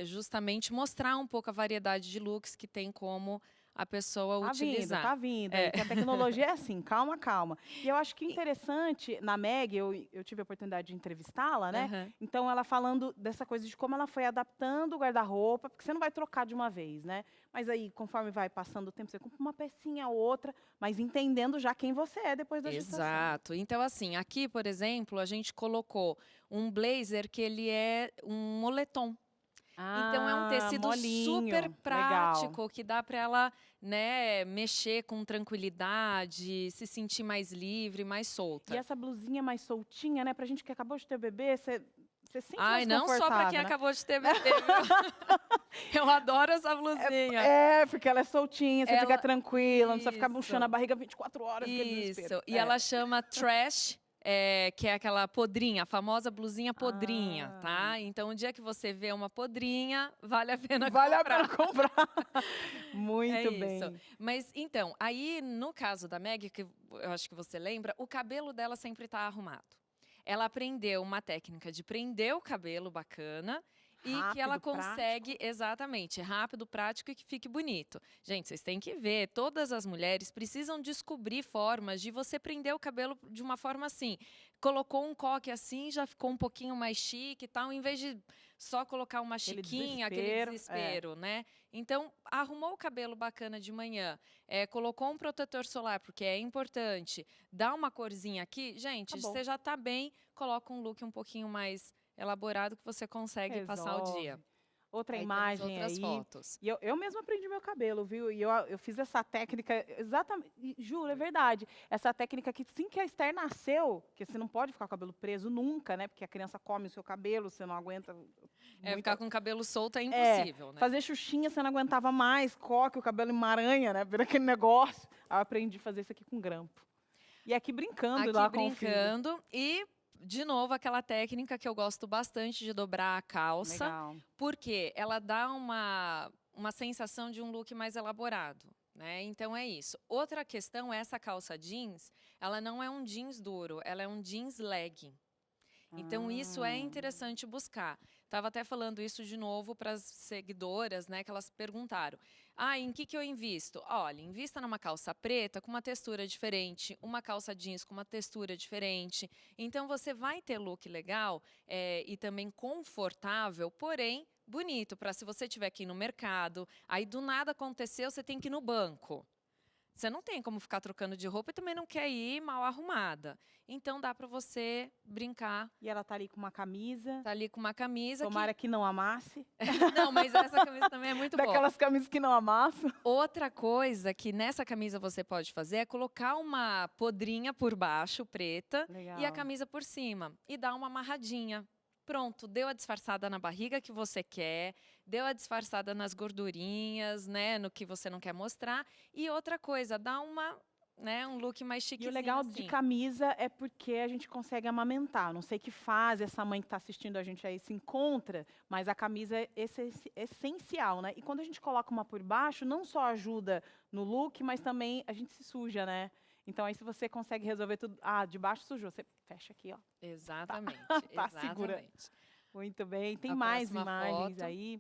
Speaker 7: justamente mostrar um pouco a variedade de looks que tem como a pessoa utilizar.
Speaker 2: Tá vindo. Que a tecnologia é assim, calma, calma. E eu acho que interessante, na Meg, eu tive a oportunidade de entrevistá-la, né?
Speaker 7: Aham.
Speaker 2: Então, ela falando dessa coisa de como ela foi adaptando o guarda-roupa, porque você não vai trocar de uma vez, né? Mas aí, conforme vai passando o tempo, você compra uma pecinha ou outra, mas entendendo já quem você é depois da gestação.
Speaker 7: Exato. Então, assim, aqui, por exemplo, a gente colocou um blazer que ele é um moletom. Então, é um tecido
Speaker 2: molinho.
Speaker 7: super prático,
Speaker 2: Legal.
Speaker 7: que dá para ela, né, mexer com tranquilidade, se sentir mais livre, mais solta.
Speaker 2: E essa blusinha mais soltinha, né? Pra gente que acabou de ter bebê, você sente
Speaker 7: Ai,
Speaker 2: mais
Speaker 7: não só para
Speaker 2: confortável,
Speaker 7: quem
Speaker 2: né?
Speaker 7: acabou de ter bebê, viu? Eu adoro essa blusinha.
Speaker 2: Porque ela é soltinha, você fica tranquila, não precisa ficar
Speaker 7: Isso.
Speaker 2: murchando a barriga 24 horas. aquele desespero.
Speaker 7: Isso. E ela chama trash, que é aquela podrinha, a famosa blusinha podrinha, tá? Então, o dia que você vê uma podrinha, vale a pena
Speaker 2: Vale
Speaker 7: comprar.
Speaker 2: a pena comprar. Muito
Speaker 7: É
Speaker 2: bem.
Speaker 7: isso. Mas, então, aí, no caso da Meg, que eu acho que você lembra, o cabelo dela sempre tá arrumado. Ela aprendeu uma técnica de prender o cabelo bacana e que ela
Speaker 2: Rápido,
Speaker 7: consegue, exatamente, rápido, prático e que fique bonito. Gente, vocês têm que ver, todas as mulheres precisam descobrir formas de você prender o cabelo de uma forma assim. Colocou um coque assim, já ficou um pouquinho mais chique e tal, em vez de só colocar uma
Speaker 2: Aquele
Speaker 7: chiquinha, aquele
Speaker 2: desespero,
Speaker 7: desespero, né? Então, arrumou o cabelo bacana de manhã, colocou um protetor solar, porque é importante, dá uma corzinha aqui, gente,
Speaker 2: Acabou.
Speaker 7: você já tá bem, coloca um look um pouquinho mais elaborado que você consegue passar o dia.
Speaker 2: Outra
Speaker 7: Aí temos
Speaker 2: imagem
Speaker 7: outras
Speaker 2: aí.
Speaker 7: fotos.
Speaker 2: E eu mesma aprendi meu cabelo, viu? E eu fiz essa técnica, exatamente, juro, é verdade. Essa técnica que, assim que a Esther nasceu, que você não pode ficar com o cabelo preso nunca, né? Porque a criança come o seu cabelo, você não aguenta.
Speaker 7: Ficar com o cabelo solto é impossível, né?
Speaker 2: Fazer xuxinha, você não aguentava mais, coque, o cabelo emaranha, né? Vira aquele negócio. Aí eu aprendi a fazer isso aqui com grampo. E aqui brincando lá
Speaker 7: Aqui
Speaker 2: com o filho.
Speaker 7: brincando e, de novo, aquela técnica que eu gosto bastante de dobrar a calça.
Speaker 2: Legal.
Speaker 7: Porque ela dá uma sensação de um look mais elaborado, né? Então é isso. Outra questão é essa calça jeans, ela não é um jeans duro, ela é um jeans legging. Então isso é interessante buscar. Estava até falando isso de novo para as seguidoras, né, que elas perguntaram. Em que eu invisto? Olha, invista numa calça preta com uma textura diferente, uma calça jeans com uma textura diferente. Então você vai ter look legal e também confortável, porém bonito, para se você tiver que ir no mercado, aí do nada aconteceu, você tem que ir no banco. Você não tem como ficar trocando de roupa e também não quer ir mal arrumada. Então dá para você brincar.
Speaker 2: E ela tá ali com uma camisa.
Speaker 7: Tá ali com uma camisa.
Speaker 2: Tomara que não amasse.
Speaker 7: Não, mas essa camisa também é muito boa.
Speaker 2: Daquelas camisas que não amassam.
Speaker 7: Outra coisa que nessa camisa você pode fazer é colocar uma podrinha por baixo, preta,
Speaker 2: Legal.
Speaker 7: e a camisa por cima. E dar uma amarradinha. Pronto, deu a disfarçada na barriga que você quer, deu a disfarçada nas gordurinhas, né, no que você não quer mostrar. E outra coisa, dá um look mais
Speaker 2: E
Speaker 7: chiquezinho.
Speaker 2: o legal
Speaker 7: assim.
Speaker 2: de camisa é porque a gente consegue amamentar. Não sei que fase essa mãe que está assistindo a gente aí se encontra, mas a camisa é essencial, né? E quando a gente coloca uma por baixo, não só ajuda no look, mas também a gente se suja, né? Então aí se você consegue resolver tudo, de baixo sujou, você fecha aqui, ó.
Speaker 7: Exatamente,
Speaker 2: Tá segura.
Speaker 7: exatamente.
Speaker 2: Muito bem. Tem
Speaker 7: A
Speaker 2: mais
Speaker 7: próxima
Speaker 2: imagens
Speaker 7: foto.
Speaker 2: aí.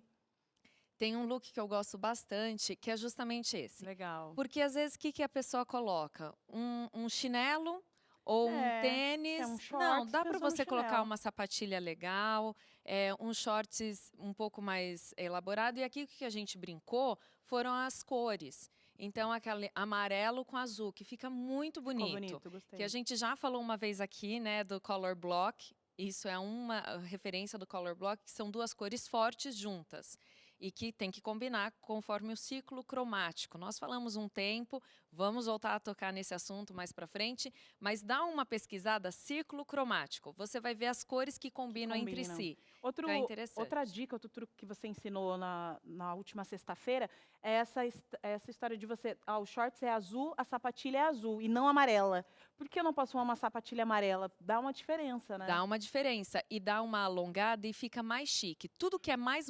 Speaker 7: Tem um look que eu gosto bastante, que é justamente esse.
Speaker 2: Legal.
Speaker 7: Porque às vezes o que a pessoa coloca? Um chinelo ou um tênis.
Speaker 2: é um
Speaker 7: Não,
Speaker 2: shorts,
Speaker 7: dá para
Speaker 2: pensou no
Speaker 7: você colocar
Speaker 2: chinelo.
Speaker 7: uma sapatilha legal, uns shorts um pouco mais elaborado. E aqui o que a gente brincou foram as cores. Então, aquele amarelo com azul, que fica muito
Speaker 2: Ficou
Speaker 7: bonito.
Speaker 2: bonito, gostei.
Speaker 7: Que a gente já falou uma vez aqui, né, do Color Block. Isso é uma referência do Color Block, que são duas cores fortes juntas. E que tem que combinar conforme o ciclo cromático. Nós falamos um tempo, vamos voltar a tocar nesse assunto mais para frente, mas dá uma pesquisada ciclo cromático. Você vai ver as cores que combinam entre
Speaker 2: combinam.
Speaker 7: si.
Speaker 2: Outro,
Speaker 7: É interessante.
Speaker 2: outra dica, outro truque que você ensinou na última sexta-feira é essa história de você, o shorts é azul, a sapatilha é azul e não amarela. Por que eu não posso usar uma sapatilha amarela? Dá uma diferença, né?
Speaker 7: Dá uma diferença e dá uma alongada e fica mais chique. Tudo que é mais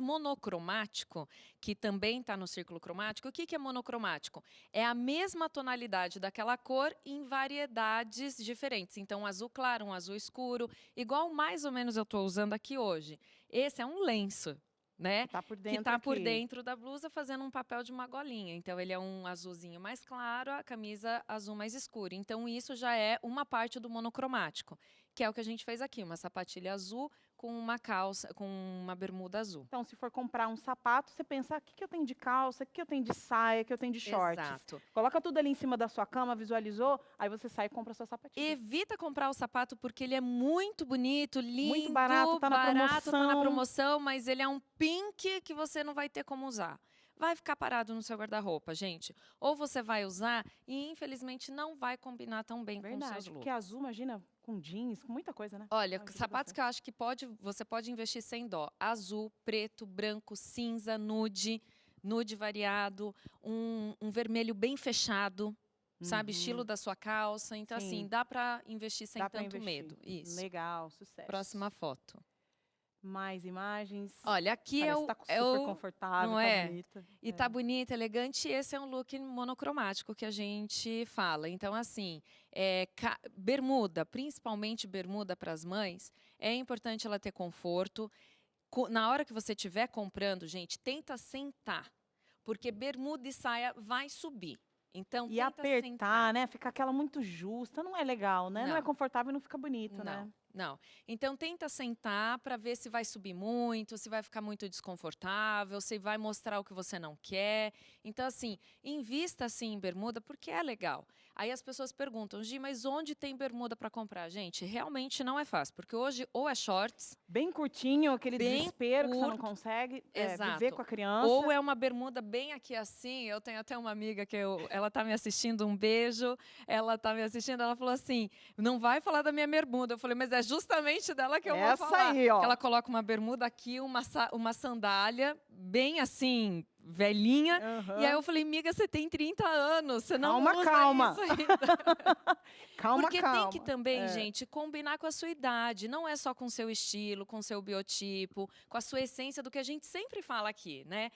Speaker 7: monocromático, que também está no círculo cromático, o que é monocromático? É a mesma tonalidade daquela cor em variedades diferentes. Então, um azul claro, um azul escuro, igual mais ou menos eu estou usando aqui hoje. Esse é um lenço, né?
Speaker 2: Tá por
Speaker 7: Que
Speaker 2: dentro
Speaker 7: está por
Speaker 2: aqui.
Speaker 7: dentro da blusa fazendo um papel de uma golinha. Então, ele é um azulzinho mais claro, a camisa azul mais escura. Então, isso já é uma parte do monocromático, que é o que a gente fez aqui, uma sapatilha azul com uma calça, com uma bermuda azul.
Speaker 2: Então, se for comprar um sapato, você pensa, o que eu tenho de calça, o que eu tenho de saia, o que eu tenho de shorts.
Speaker 7: Exato.
Speaker 2: Coloca tudo ali em cima da sua cama, visualizou, aí você sai e compra a sua sapatilha.
Speaker 7: Evita comprar o sapato porque ele é muito bonito, lindo,
Speaker 2: Muito barato, tá na
Speaker 7: tá na
Speaker 2: promoção.
Speaker 7: promoção, mas ele é um pink que você não vai ter como usar. Vai ficar parado no seu guarda-roupa, gente. Ou você vai usar e, infelizmente, não vai combinar tão bem com os seus
Speaker 2: Verdade,
Speaker 7: looks.
Speaker 2: porque azul, imagina, com jeans, com muita coisa, né?
Speaker 7: Olha,
Speaker 2: Ajuda
Speaker 7: sapatos
Speaker 2: bastante.
Speaker 7: que eu acho que você pode investir sem dó. Azul, preto, branco, cinza, nude variado, um vermelho bem fechado, sabe?
Speaker 2: Uhum.
Speaker 7: Estilo da sua calça. Então,
Speaker 2: Sim.
Speaker 7: assim, dá para investir sem
Speaker 2: Dá pra
Speaker 7: tanto
Speaker 2: investir.
Speaker 7: medo. Isso.
Speaker 2: Legal, sucesso.
Speaker 7: Próxima foto.
Speaker 2: Mais imagens.
Speaker 7: Olha, aqui
Speaker 2: Parece
Speaker 7: é
Speaker 2: que
Speaker 7: o...
Speaker 2: tá
Speaker 7: é
Speaker 2: super
Speaker 7: o
Speaker 2: confortável,
Speaker 7: não
Speaker 2: tá
Speaker 7: é?
Speaker 2: bonita.
Speaker 7: E tá bonita, elegante, e esse é um look monocromático que a gente fala. Então, assim, bermuda, principalmente bermuda para as mães, é importante ela ter conforto. Na hora que você estiver comprando, gente, tenta sentar, porque bermuda e saia vai subir. Então,
Speaker 2: E
Speaker 7: tenta
Speaker 2: apertar,
Speaker 7: sentar.
Speaker 2: né? Ficar aquela muito justa, não é legal, né? Não é
Speaker 7: Não.
Speaker 2: confortável e não fica bonito, né?
Speaker 7: Não. Então, tenta sentar para ver se vai subir muito, se vai ficar muito desconfortável, se vai mostrar o que você não quer. Então, assim, invista assim em bermuda porque é legal. Aí as pessoas perguntam, Gi, mas onde tem bermuda para comprar? Gente, realmente não é fácil, porque hoje ou é shorts,
Speaker 2: Bem curtinho, aquele
Speaker 7: Bem
Speaker 2: desespero que você não
Speaker 7: curto.
Speaker 2: consegue
Speaker 7: Exato.
Speaker 2: viver com a criança.
Speaker 7: ou é uma bermuda bem aqui assim. Eu tenho até uma amiga que ela tá me assistindo, um beijo. Ela tá me assistindo, ela falou assim, não vai falar da minha bermuda. Eu falei, mas é justamente dela que eu vou
Speaker 2: Essa
Speaker 7: falar.
Speaker 2: aí, ó.
Speaker 7: Que ela coloca uma bermuda aqui, uma sandália, bem assim, velhinha.
Speaker 2: Aham.
Speaker 7: E aí eu falei, miga, você tem 30 anos, você não
Speaker 2: Calma,
Speaker 7: usa
Speaker 2: calma.
Speaker 7: isso ainda.
Speaker 2: Calma,
Speaker 7: Porque
Speaker 2: calma.
Speaker 7: tem que também,
Speaker 2: É.
Speaker 7: gente, combinar com a sua idade. Não é só com o seu estilo, com o seu biotipo, com a sua essência, do que a gente sempre fala aqui, né?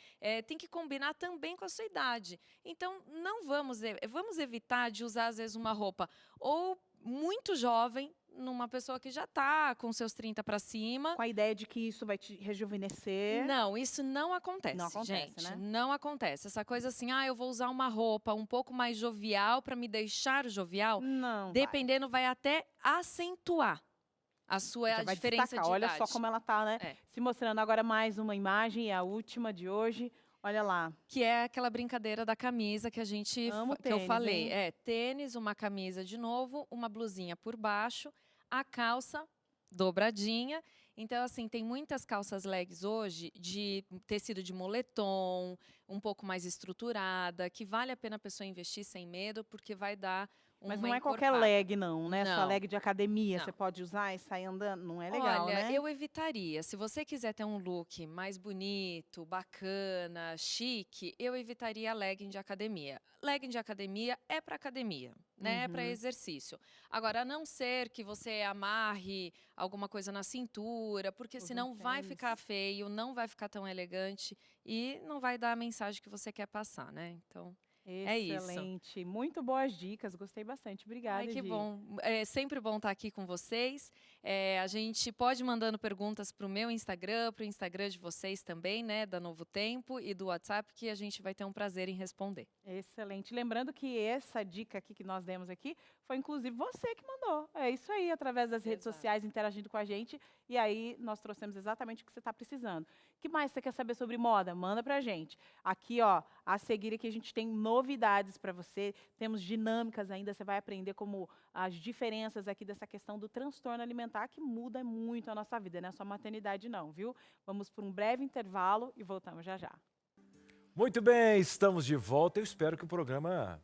Speaker 7: Tem que combinar também com a sua idade. Então, não vamos evitar de usar, às vezes, uma roupa ou muito jovem, numa pessoa que já está com seus 30 para cima.
Speaker 2: Com a ideia de que isso vai te rejuvenescer.
Speaker 7: Não, isso não acontece,
Speaker 2: Não acontece,
Speaker 7: gente.
Speaker 2: né?
Speaker 7: Não acontece. Essa coisa assim, eu vou usar uma roupa um pouco mais jovial para me deixar jovial,
Speaker 2: Não.
Speaker 7: dependendo, vai até acentuar a sua
Speaker 2: Já vai
Speaker 7: diferença
Speaker 2: destacar.
Speaker 7: de
Speaker 2: Olha
Speaker 7: idade.
Speaker 2: só como ela tá, né?
Speaker 7: É.
Speaker 2: Se mostrando agora mais uma imagem, é a última de hoje. Olha lá.
Speaker 7: Que é aquela brincadeira da camisa que a gente
Speaker 2: Amo
Speaker 7: que eu
Speaker 2: tênis,
Speaker 7: falei.
Speaker 2: hein?
Speaker 7: É tênis, uma camisa de novo, uma blusinha por baixo, a calça dobradinha. Então, assim, tem muitas calças legs hoje de tecido de moletom, um pouco mais estruturada, que vale a pena a pessoa investir sem medo, porque vai dar uma
Speaker 2: Mas não é qualquer
Speaker 7: encorpada.
Speaker 2: leg, não, né? Só
Speaker 7: Não.
Speaker 2: leg de academia.
Speaker 7: Não.
Speaker 2: Você pode usar e sair andando. Não é legal,
Speaker 7: Olha,
Speaker 2: né?
Speaker 7: eu evitaria. Se você quiser ter um look mais bonito, bacana, chique, eu evitaria legging de academia. Legging de academia é para academia, né? É para
Speaker 2: Uhum.
Speaker 7: exercício. Agora, a não ser que você amarre alguma coisa na cintura, porque
Speaker 2: Usa um
Speaker 7: senão vai
Speaker 2: tênis.
Speaker 7: ficar feio, não vai ficar tão elegante e não vai dar a mensagem que você quer passar, né? Então, é isso.
Speaker 2: Excelente. Muito boas dicas. Gostei bastante. Obrigada,
Speaker 7: ai, que
Speaker 2: Gi.
Speaker 7: bom. É sempre bom estar aqui com vocês. A gente pode ir mandando perguntas para o meu Instagram, para o Instagram de vocês também, né? Da Novo Tempo e do WhatsApp, que a gente vai ter um prazer em responder.
Speaker 2: Excelente. Lembrando que essa dica aqui que nós demos aqui foi inclusive você que mandou. É isso aí, através das redes
Speaker 7: Exato.
Speaker 2: sociais, interagindo com a gente. E aí nós trouxemos exatamente o que você está precisando. O que mais você quer saber sobre moda? Manda pra gente. Aqui, ó, a seguir aqui a gente tem novidades para você. Temos dinâmicas ainda. Você vai aprender como as diferenças aqui dessa questão do transtorno alimentar, que muda muito a nossa vida, não é só maternidade não, viu? Vamos para um breve intervalo e voltamos já já.
Speaker 1: Muito bem, estamos de volta. Eu espero que o programa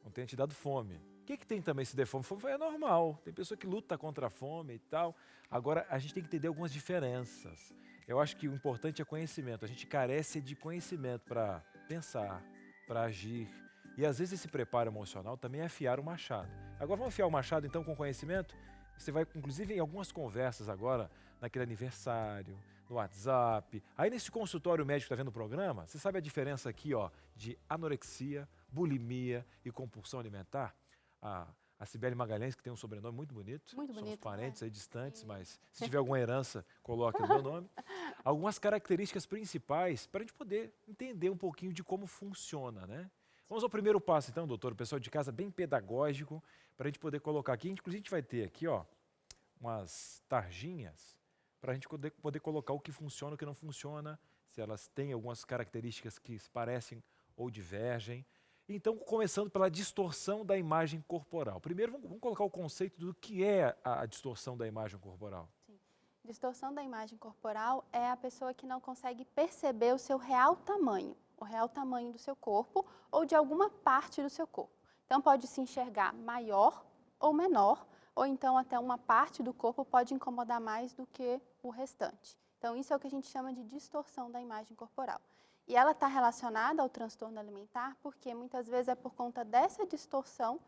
Speaker 1: não tenha te dado fome. O que tem também se der fome? Fome é normal. Tem pessoa que luta contra a fome e tal. Agora, a gente tem que entender algumas diferenças. Eu acho que o importante é conhecimento. A gente carece de conhecimento para pensar, para agir. E às vezes esse preparo emocional também é afiar o machado. Agora vamos afiar o machado então com conhecimento? Você vai, inclusive, em algumas conversas agora, naquele aniversário, no WhatsApp. Aí nesse consultório médico que está vendo o programa, você sabe a diferença aqui, ó, de anorexia, bulimia e compulsão alimentar? A Cibele Magalhães, que tem um sobrenome muito bonito.
Speaker 4: Muito
Speaker 1: Somos
Speaker 4: bonito,
Speaker 1: parentes
Speaker 4: né?
Speaker 1: aí distantes,
Speaker 4: Sim.
Speaker 1: mas se tiver alguma herança, coloque o meu nome. Algumas características principais para a gente poder entender um pouquinho de como funciona, né? Vamos ao primeiro passo, então, doutor, o pessoal de casa bem pedagógico, para a gente poder colocar aqui. Inclusive, a gente vai ter aqui, ó, umas tarjinhas para a gente poder colocar o que funciona e o que não funciona, se elas têm algumas características que se parecem ou divergem. Então, começando pela distorção da imagem corporal. Primeiro, vamos colocar o conceito do que é a distorção da imagem corporal.
Speaker 4: Distorção da imagem corporal é a pessoa que não consegue perceber o seu real tamanho, o real tamanho do seu corpo ou de alguma parte do seu corpo. Então, pode se enxergar maior ou menor, ou então até uma parte do corpo pode incomodar mais do que o restante. Então, isso é o que a gente chama de distorção da imagem corporal. E ela está relacionada ao transtorno alimentar porque muitas vezes é por conta dessa distorção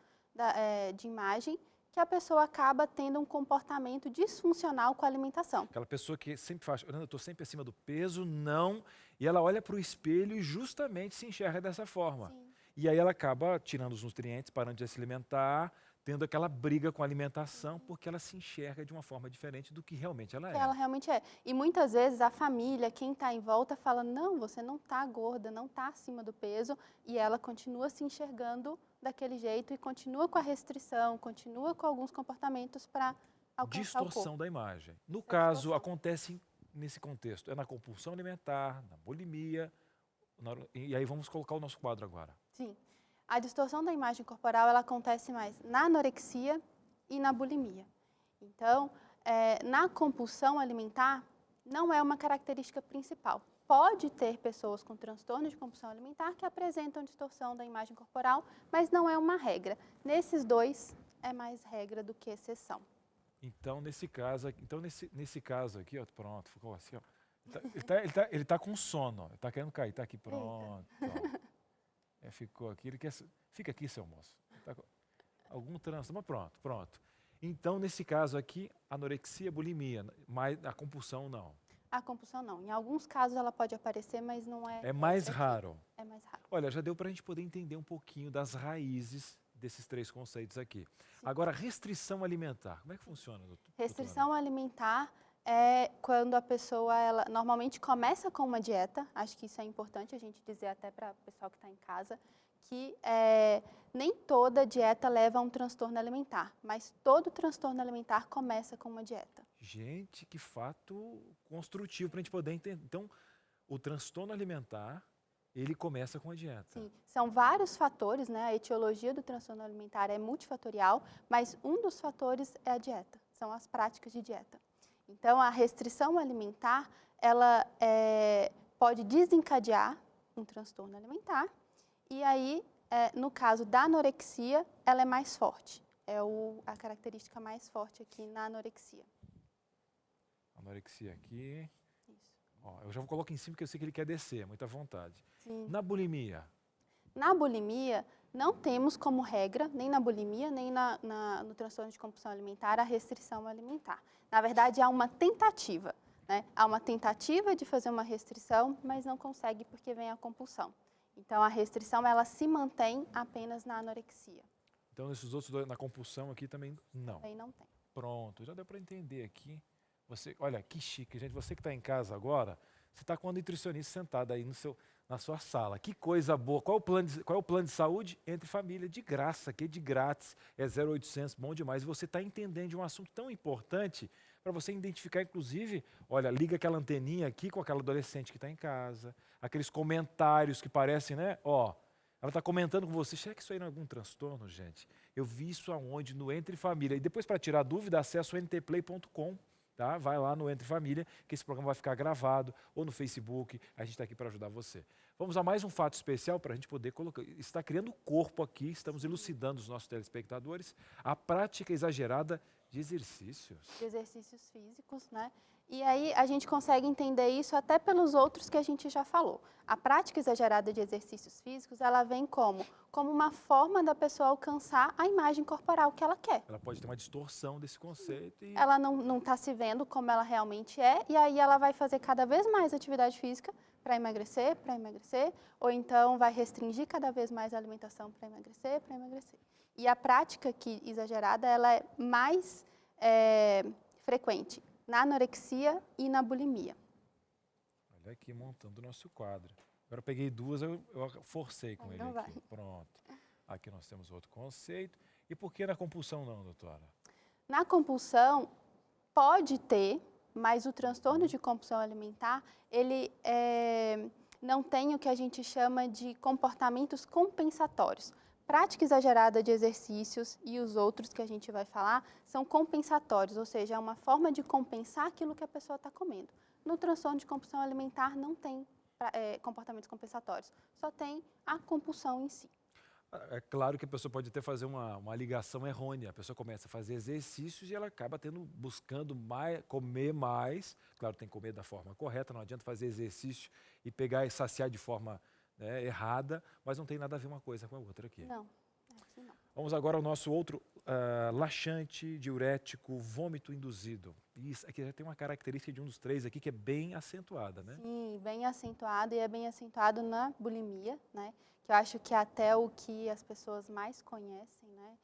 Speaker 4: de imagem que a pessoa acaba tendo um comportamento disfuncional com a alimentação.
Speaker 1: Aquela pessoa que sempre faz, eu estou sempre acima do peso, não, e ela olha para o espelho e justamente se enxerga dessa forma.
Speaker 4: Sim.
Speaker 1: E aí ela acaba tirando os nutrientes, parando de se alimentar, tendo aquela briga com a alimentação, porque ela se enxerga de uma forma diferente do que realmente ela é.
Speaker 4: Ela realmente é. E muitas vezes a família, quem está em volta, fala, não, você não está gorda, não está acima do peso, e ela continua se enxergando daquele jeito e continua com a restrição, continua com alguns comportamentos para alcançar o
Speaker 1: Distorção
Speaker 4: corpo.
Speaker 1: da imagem. No
Speaker 4: Essa
Speaker 1: caso,
Speaker 4: distorção.
Speaker 1: acontece nesse contexto, é na compulsão alimentar, na bulimia, e aí vamos colocar o nosso quadro agora.
Speaker 4: Sim. A distorção da imagem corporal, ela acontece mais na anorexia e na bulimia. Então, na compulsão alimentar, não é uma característica principal. Pode ter pessoas com transtorno de compulsão alimentar que apresentam distorção da imagem corporal, mas não é uma regra. Nesses dois, é mais regra do que exceção.
Speaker 1: Então, nesse caso aqui, ó, pronto, ficou assim, ó. Ele tá com sono, ele tá querendo cair, tá aqui, pronto. Ficou aqui, fica aqui, seu moço. Tá com algum transtorno, mas pronto. Então, nesse caso aqui, anorexia, bulimia, mas a compulsão não.
Speaker 4: A compulsão não. Em alguns casos ela pode aparecer, mas não é...
Speaker 1: É mais raro.
Speaker 4: É mais raro.
Speaker 1: Olha, já deu para a gente poder entender um pouquinho das raízes desses 3 conceitos aqui. Agora, restrição alimentar, como é que funciona, doutora?
Speaker 4: Restrição alimentar é quando a pessoa, ela normalmente começa com uma dieta, acho que isso é importante a gente dizer até para o pessoal que está em casa, que nem toda dieta leva a um transtorno alimentar, mas todo transtorno alimentar começa com uma dieta.
Speaker 1: Gente, que fato construtivo para a gente poder entender. Então, o transtorno alimentar, ele começa com a dieta.
Speaker 4: Sim, são vários fatores, né? A etiologia do transtorno alimentar é multifatorial, mas um dos fatores é a dieta, são as práticas de dieta. Então, a restrição alimentar, ela pode desencadear um transtorno alimentar e aí, no caso da anorexia, ela é mais forte. É a característica mais forte aqui na anorexia.
Speaker 1: Anorexia aqui.
Speaker 4: Isso.
Speaker 1: Ó, eu já vou colocar em cima porque eu sei que ele quer descer, muita vontade.
Speaker 4: Sim.
Speaker 1: Na bulimia?
Speaker 4: Na bulimia, não temos como regra, nem na bulimia, nem no transtorno de compulsão alimentar, a restrição alimentar. Na verdade, há uma tentativa, né? Há uma tentativa de fazer uma restrição, mas não consegue porque vem a compulsão. Então, a restrição, ela se mantém apenas na anorexia.
Speaker 1: Então, nesses outros dois, na compulsão aqui também não.
Speaker 4: Aí não tem.
Speaker 1: Pronto, já deu para entender aqui. Olha, que chique, gente. Você que está em casa agora, você está com a nutricionista sentada aí na sua sala. Que coisa boa. Qual é o plano de saúde? Entre família, de graça, aqui de grátis, é 0800, bom demais. E você está entendendo de um assunto tão importante para você identificar, inclusive, olha, liga aquela anteninha aqui com aquela adolescente que está em casa, aqueles comentários que parecem, né? Ó, ela está comentando com você, será que isso aí não é algum transtorno, gente? Eu vi isso aonde? No Entre Família. E depois, para tirar dúvida, acessa o ntplay.com. Tá? Vai lá no Entre Família, que esse programa vai ficar gravado, ou no Facebook, a gente está aqui para ajudar você. Vamos a mais um fato especial para a gente poder colocar. Está criando corpo aqui, estamos elucidando os nossos telespectadores, a prática exagerada de exercícios.
Speaker 4: De exercícios físicos, né? E aí a gente consegue entender isso até pelos outros que a gente já falou. A prática exagerada de exercícios físicos, ela vem como uma forma da pessoa alcançar a imagem corporal que ela quer.
Speaker 1: Ela pode ter uma distorção desse conceito. E...
Speaker 4: Ela não está se vendo como ela realmente é, e aí ela vai fazer cada vez mais atividade física para emagrecer, ou então vai restringir cada vez mais a alimentação para emagrecer. E a prática aqui exagerada, ela é mais frequente na anorexia e na bulimia.
Speaker 1: Olha aqui, montando o nosso quadro. Agora eu peguei duas, eu forcei com ele aqui. Pronto. Aqui nós temos outro conceito. E por que na compulsão não, doutora?
Speaker 4: Na compulsão, pode ter, mas o transtorno de compulsão alimentar, ele não tem o que a gente chama de comportamentos compensatórios. Prática exagerada de exercícios e os outros que a gente vai falar são compensatórios, ou seja, é uma forma de compensar aquilo que a pessoa está comendo. No transtorno de compulsão alimentar não tem comportamentos compensatórios, só tem a compulsão em si.
Speaker 1: É claro que a pessoa pode até fazer uma ligação errônea. A pessoa começa a fazer exercícios e ela acaba buscando comer mais. Claro, tem que comer da forma correta, não adianta fazer exercício e pegar e saciar de forma errada, mas não tem nada a ver uma coisa com a outra aqui.
Speaker 4: Não, assim não.
Speaker 1: Vamos agora ao nosso outro laxante, diurético, vômito induzido. Isso aqui já tem uma característica de um dos três aqui que é bem acentuada, né?
Speaker 4: Sim, bem acentuado, e é bem acentuado na bulimia, né? Que eu acho que é até o que as pessoas mais conhecem, né?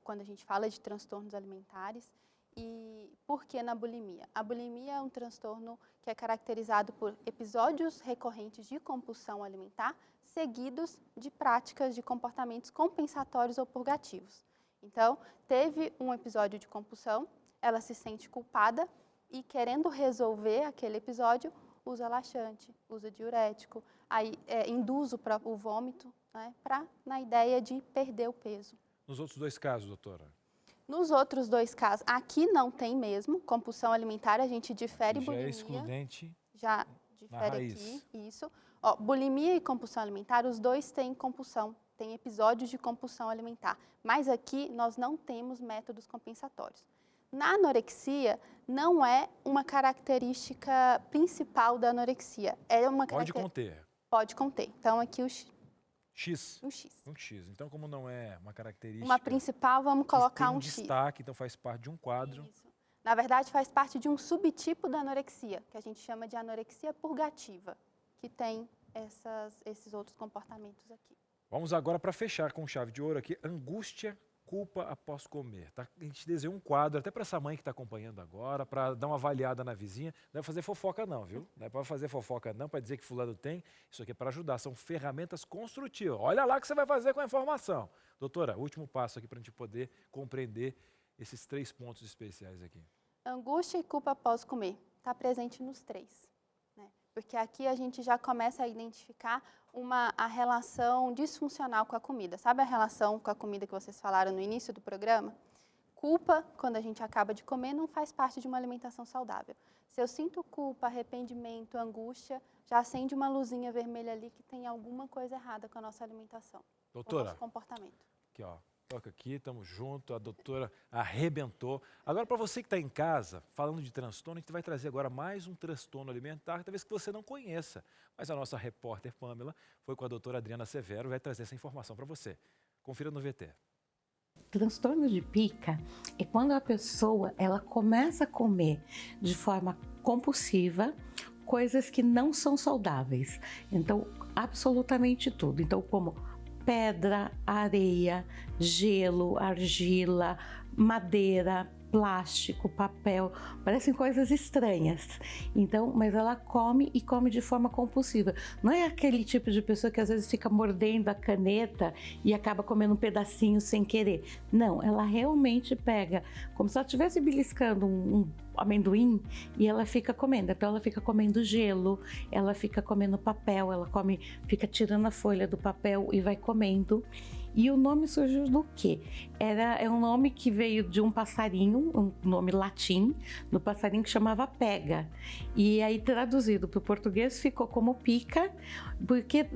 Speaker 4: Quando a gente fala de transtornos alimentares. E por que na bulimia? A bulimia é um transtorno que é caracterizado por episódios recorrentes de compulsão alimentar, seguidos de práticas de comportamentos compensatórios ou purgativos. Então, teve um episódio de compulsão, ela se sente culpada e, querendo resolver aquele episódio, usa laxante, usa diurético, aí induz o vômito, né, na ideia de perder o peso.
Speaker 1: Nos outros dois casos, doutora?
Speaker 4: Nos outros dois casos, aqui não tem mesmo, compulsão alimentar, a gente difere bulimia.
Speaker 1: Já é excludente.
Speaker 4: Já difere aqui, isso. Ó, bulimia e compulsão alimentar, os dois têm compulsão, têm episódios de compulsão alimentar. Mas aqui nós não temos métodos compensatórios. Na anorexia, não é uma característica principal da anorexia. É uma
Speaker 1: Pode conter.
Speaker 4: Pode conter. Então, aqui o
Speaker 1: X.
Speaker 4: um X.
Speaker 1: Um X. Então, como não é uma característica...
Speaker 4: Uma principal, vamos
Speaker 1: que
Speaker 4: colocar
Speaker 1: tem
Speaker 4: um
Speaker 1: destaque, então faz parte de um quadro.
Speaker 4: Isso. Na verdade, faz parte de um subtipo da anorexia, que a gente chama de anorexia purgativa, que tem esses outros comportamentos aqui.
Speaker 1: Vamos agora para fechar com chave de ouro aqui, angústia, culpa após comer. Tá? A gente desenhou um quadro até para essa mãe que está acompanhando agora, para dar uma avaliada na vizinha. Não é fazer fofoca não, viu? Não é para fazer fofoca não, para dizer que fulano tem. Isso aqui é para ajudar, são ferramentas construtivas. Olha lá o que você vai fazer com a informação. Doutora, último passo aqui para a gente poder compreender esses 3 pontos especiais aqui.
Speaker 4: Angústia e culpa após comer. Está presente nos 3. Né? Porque aqui a gente já começa a identificar a relação disfuncional com a comida. Sabe a relação com a comida que vocês falaram no início do programa? Culpa, quando a gente acaba de comer, não faz parte de uma alimentação saudável. Se eu sinto culpa, arrependimento, angústia, já acende uma luzinha vermelha ali que tem alguma coisa errada com a nossa alimentação.
Speaker 1: Doutora,
Speaker 4: com o nosso comportamento.
Speaker 1: Aqui, ó. Toca aqui, estamos juntos, a doutora arrebentou. Agora, para você que está em casa, falando de transtorno, a gente vai trazer agora mais um transtorno alimentar, talvez que você não conheça. Mas a nossa repórter Pamela foi com a doutora Adriana Severo e vai trazer essa informação para você. Confira no VT.
Speaker 8: Transtorno de pica é quando a pessoa ela começa a comer de forma compulsiva coisas que não são saudáveis. Então, absolutamente tudo. Então, como pedra, areia, gelo, argila, madeira, plástico, papel, parecem coisas estranhas. Então, mas ela come e come de forma compulsiva. Não é aquele tipo de pessoa que às vezes fica mordendo a caneta e acaba comendo um pedacinho sem querer. Não, ela realmente pega, como se ela estivesse beliscando um amendoim e ela fica comendo. Então ela fica comendo gelo, ela fica comendo papel, ela come, fica tirando a folha do papel e vai comendo. E o nome surgiu do quê? É um nome que veio de um passarinho, um nome latim, do passarinho que chamava pega. E aí traduzido para o português ficou como pica.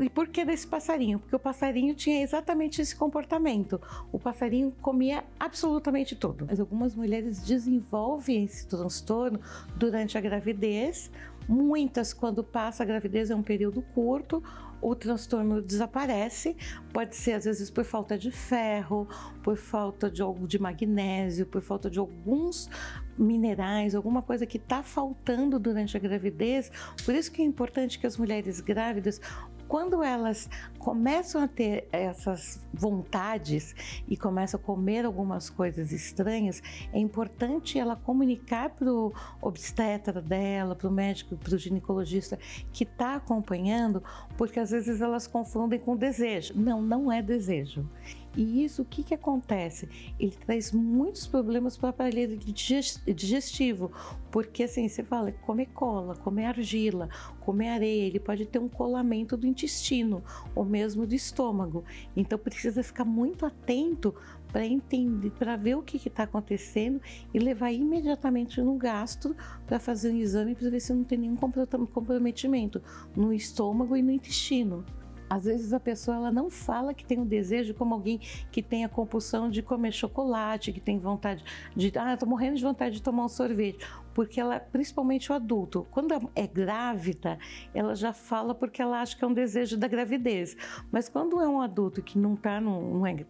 Speaker 8: E por que desse passarinho? Porque o passarinho tinha exatamente esse comportamento. O passarinho comia absolutamente tudo. Mas algumas mulheres desenvolvem esse transtorno durante a gravidez. Muitas, quando passa a gravidez, é um período curto, o transtorno desaparece, pode ser às vezes por falta de ferro, por falta de magnésio, por falta de alguns minerais, alguma coisa que está faltando durante a gravidez. Por isso que é importante que as mulheres grávidas, quando elas começam a ter essas vontades e começam a comer algumas coisas estranhas, é importante ela comunicar para o obstetra dela, para o médico, para o ginecologista que está acompanhando, porque às vezes elas confundem com desejo. Não, não é desejo. E isso, o que acontece? Ele traz muitos problemas para o aparelho digestivo, porque assim, você fala, comer cola, comer argila, comer areia, ele pode ter um colamento do intestino, ou mesmo do estômago. Então precisa ficar muito atento para entender, para ver o que está acontecendo e levar imediatamente no gastro para fazer um exame para ver se não tem nenhum comprometimento no estômago e no intestino. Às vezes a pessoa ela não fala que tem um desejo, como alguém que tem a compulsão de comer chocolate, que tem vontade de, estou morrendo de vontade de tomar um sorvete, porque ela, principalmente o adulto, quando é grávida, ela já fala porque ela acha que é um desejo da gravidez. Mas quando é um adulto que não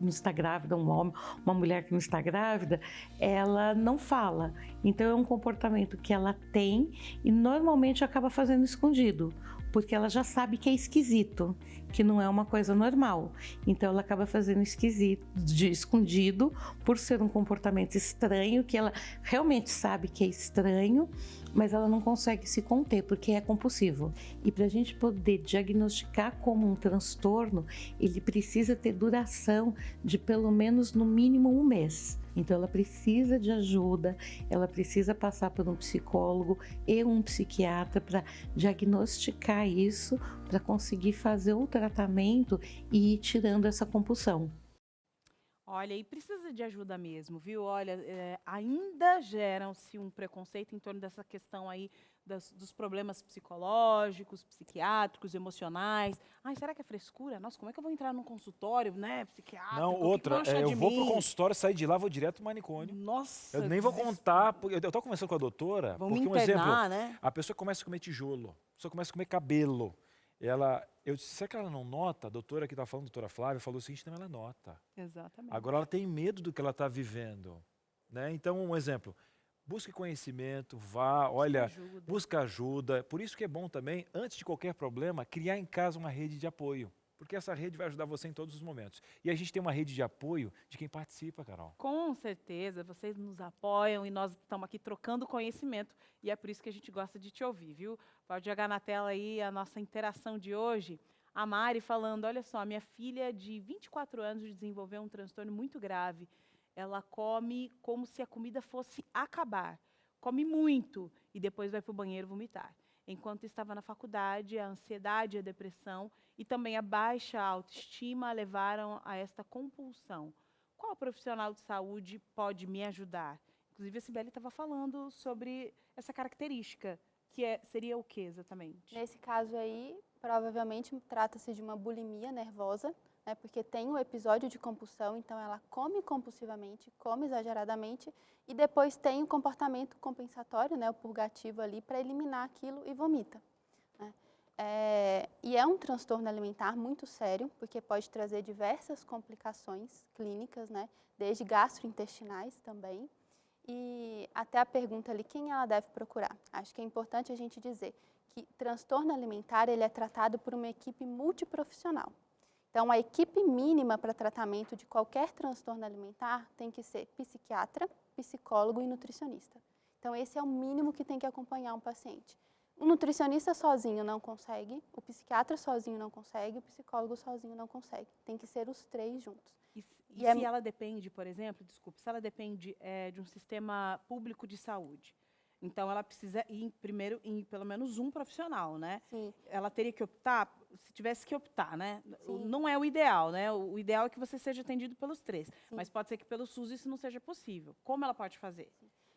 Speaker 8: está grávida, um homem, uma mulher que não está grávida, ela não fala. Então é um comportamento que ela tem e normalmente acaba fazendo escondido, porque ela já sabe que é esquisito, que não é uma coisa normal. Então ela acaba fazendo escondido, por ser um comportamento estranho, que ela realmente sabe que é estranho, mas ela não consegue se conter, porque é compulsivo. E para a gente poder diagnosticar como um transtorno, ele precisa ter duração de pelo menos, no mínimo, 1 mês. Então ela precisa de ajuda, ela precisa passar por um psicólogo e um psiquiatra para diagnosticar isso, para conseguir fazer o tratamento e ir tirando essa compulsão.
Speaker 2: Olha, e precisa de ajuda mesmo, viu? Olha, ainda geram-se um preconceito em torno dessa questão aí dos problemas psicológicos, psiquiátricos, emocionais. Ai, será que é frescura? Nossa, como é que eu vou entrar num consultório, né, psiquiátrico?
Speaker 1: Não,
Speaker 2: O que que
Speaker 1: outra,
Speaker 2: vão achar
Speaker 1: eu
Speaker 2: de
Speaker 1: vou pro
Speaker 2: mim?
Speaker 1: consultório, sair de lá, vou direto pro manicônio.
Speaker 2: Nossa,
Speaker 1: Eu nem vou contar, porque eu estava conversando com a doutora,
Speaker 2: Vão
Speaker 1: porque
Speaker 2: me
Speaker 1: um exemplo,
Speaker 2: internar, né?
Speaker 1: a pessoa começa a comer tijolo, a pessoa começa a comer cabelo. Eu disse, será que ela não nota? A doutora que está falando, a doutora Flávia, falou o seguinte, não, ela nota.
Speaker 2: Exatamente.
Speaker 1: Agora ela tem medo do que ela está vivendo. Né? Então, um exemplo, busque conhecimento, vá, olha,
Speaker 2: Ajuda.
Speaker 1: busca ajuda. Por isso que é bom também, antes de qualquer problema, criar em casa uma rede de apoio. Porque essa rede vai ajudar você em todos os momentos. E a gente tem uma rede de apoio de quem participa, Carol.
Speaker 2: Com certeza, vocês nos apoiam e nós estamos aqui trocando conhecimento e é por isso que a gente gosta de te ouvir, viu? Pode jogar na tela aí a nossa interação de hoje. A Mari falando, olha só, minha filha de 24 anos desenvolveu um transtorno muito grave. Ela come como se a comida fosse acabar. Come muito e depois vai para o banheiro vomitar. Enquanto estava na faculdade, a ansiedade e a depressão e também a baixa autoestima levaram a esta compulsão. Qual profissional de saúde pode me ajudar? Inclusive, a Cibele estava falando sobre essa característica, que seria o que exatamente?
Speaker 4: Nesse caso aí, provavelmente trata-se de uma bulimia nervosa, né, porque tem o episódio de compulsão, então ela come compulsivamente, come exageradamente, e depois tem o comportamento compensatório, né, o purgativo ali, para eliminar aquilo e vomita. Né. E é um transtorno alimentar muito sério, porque pode trazer diversas complicações clínicas, né, desde gastrointestinais também, e até a pergunta ali, quem ela deve procurar? Acho que é importante a gente dizer que transtorno alimentar ele é tratado por uma equipe multiprofissional. Então, a equipe mínima para tratamento de qualquer transtorno alimentar tem que ser psiquiatra, psicólogo e nutricionista. Então, esse é o mínimo que tem que acompanhar um paciente. O nutricionista sozinho não consegue, o psiquiatra sozinho não consegue, o psicólogo sozinho não consegue. Tem que ser os três juntos.
Speaker 2: E
Speaker 4: E é
Speaker 2: se ela depende, por exemplo, desculpe, se ela depende de um sistema público de saúde, então ela precisa ir primeiro em pelo menos um profissional, né?
Speaker 4: Sim.
Speaker 2: Ela teria que optar, se tivesse que optar, né?
Speaker 4: Sim.
Speaker 2: Não é o ideal, né? O ideal é que você seja atendido pelos três,
Speaker 4: Sim.
Speaker 2: mas pode ser que pelo SUS isso não seja possível. Como ela pode fazer?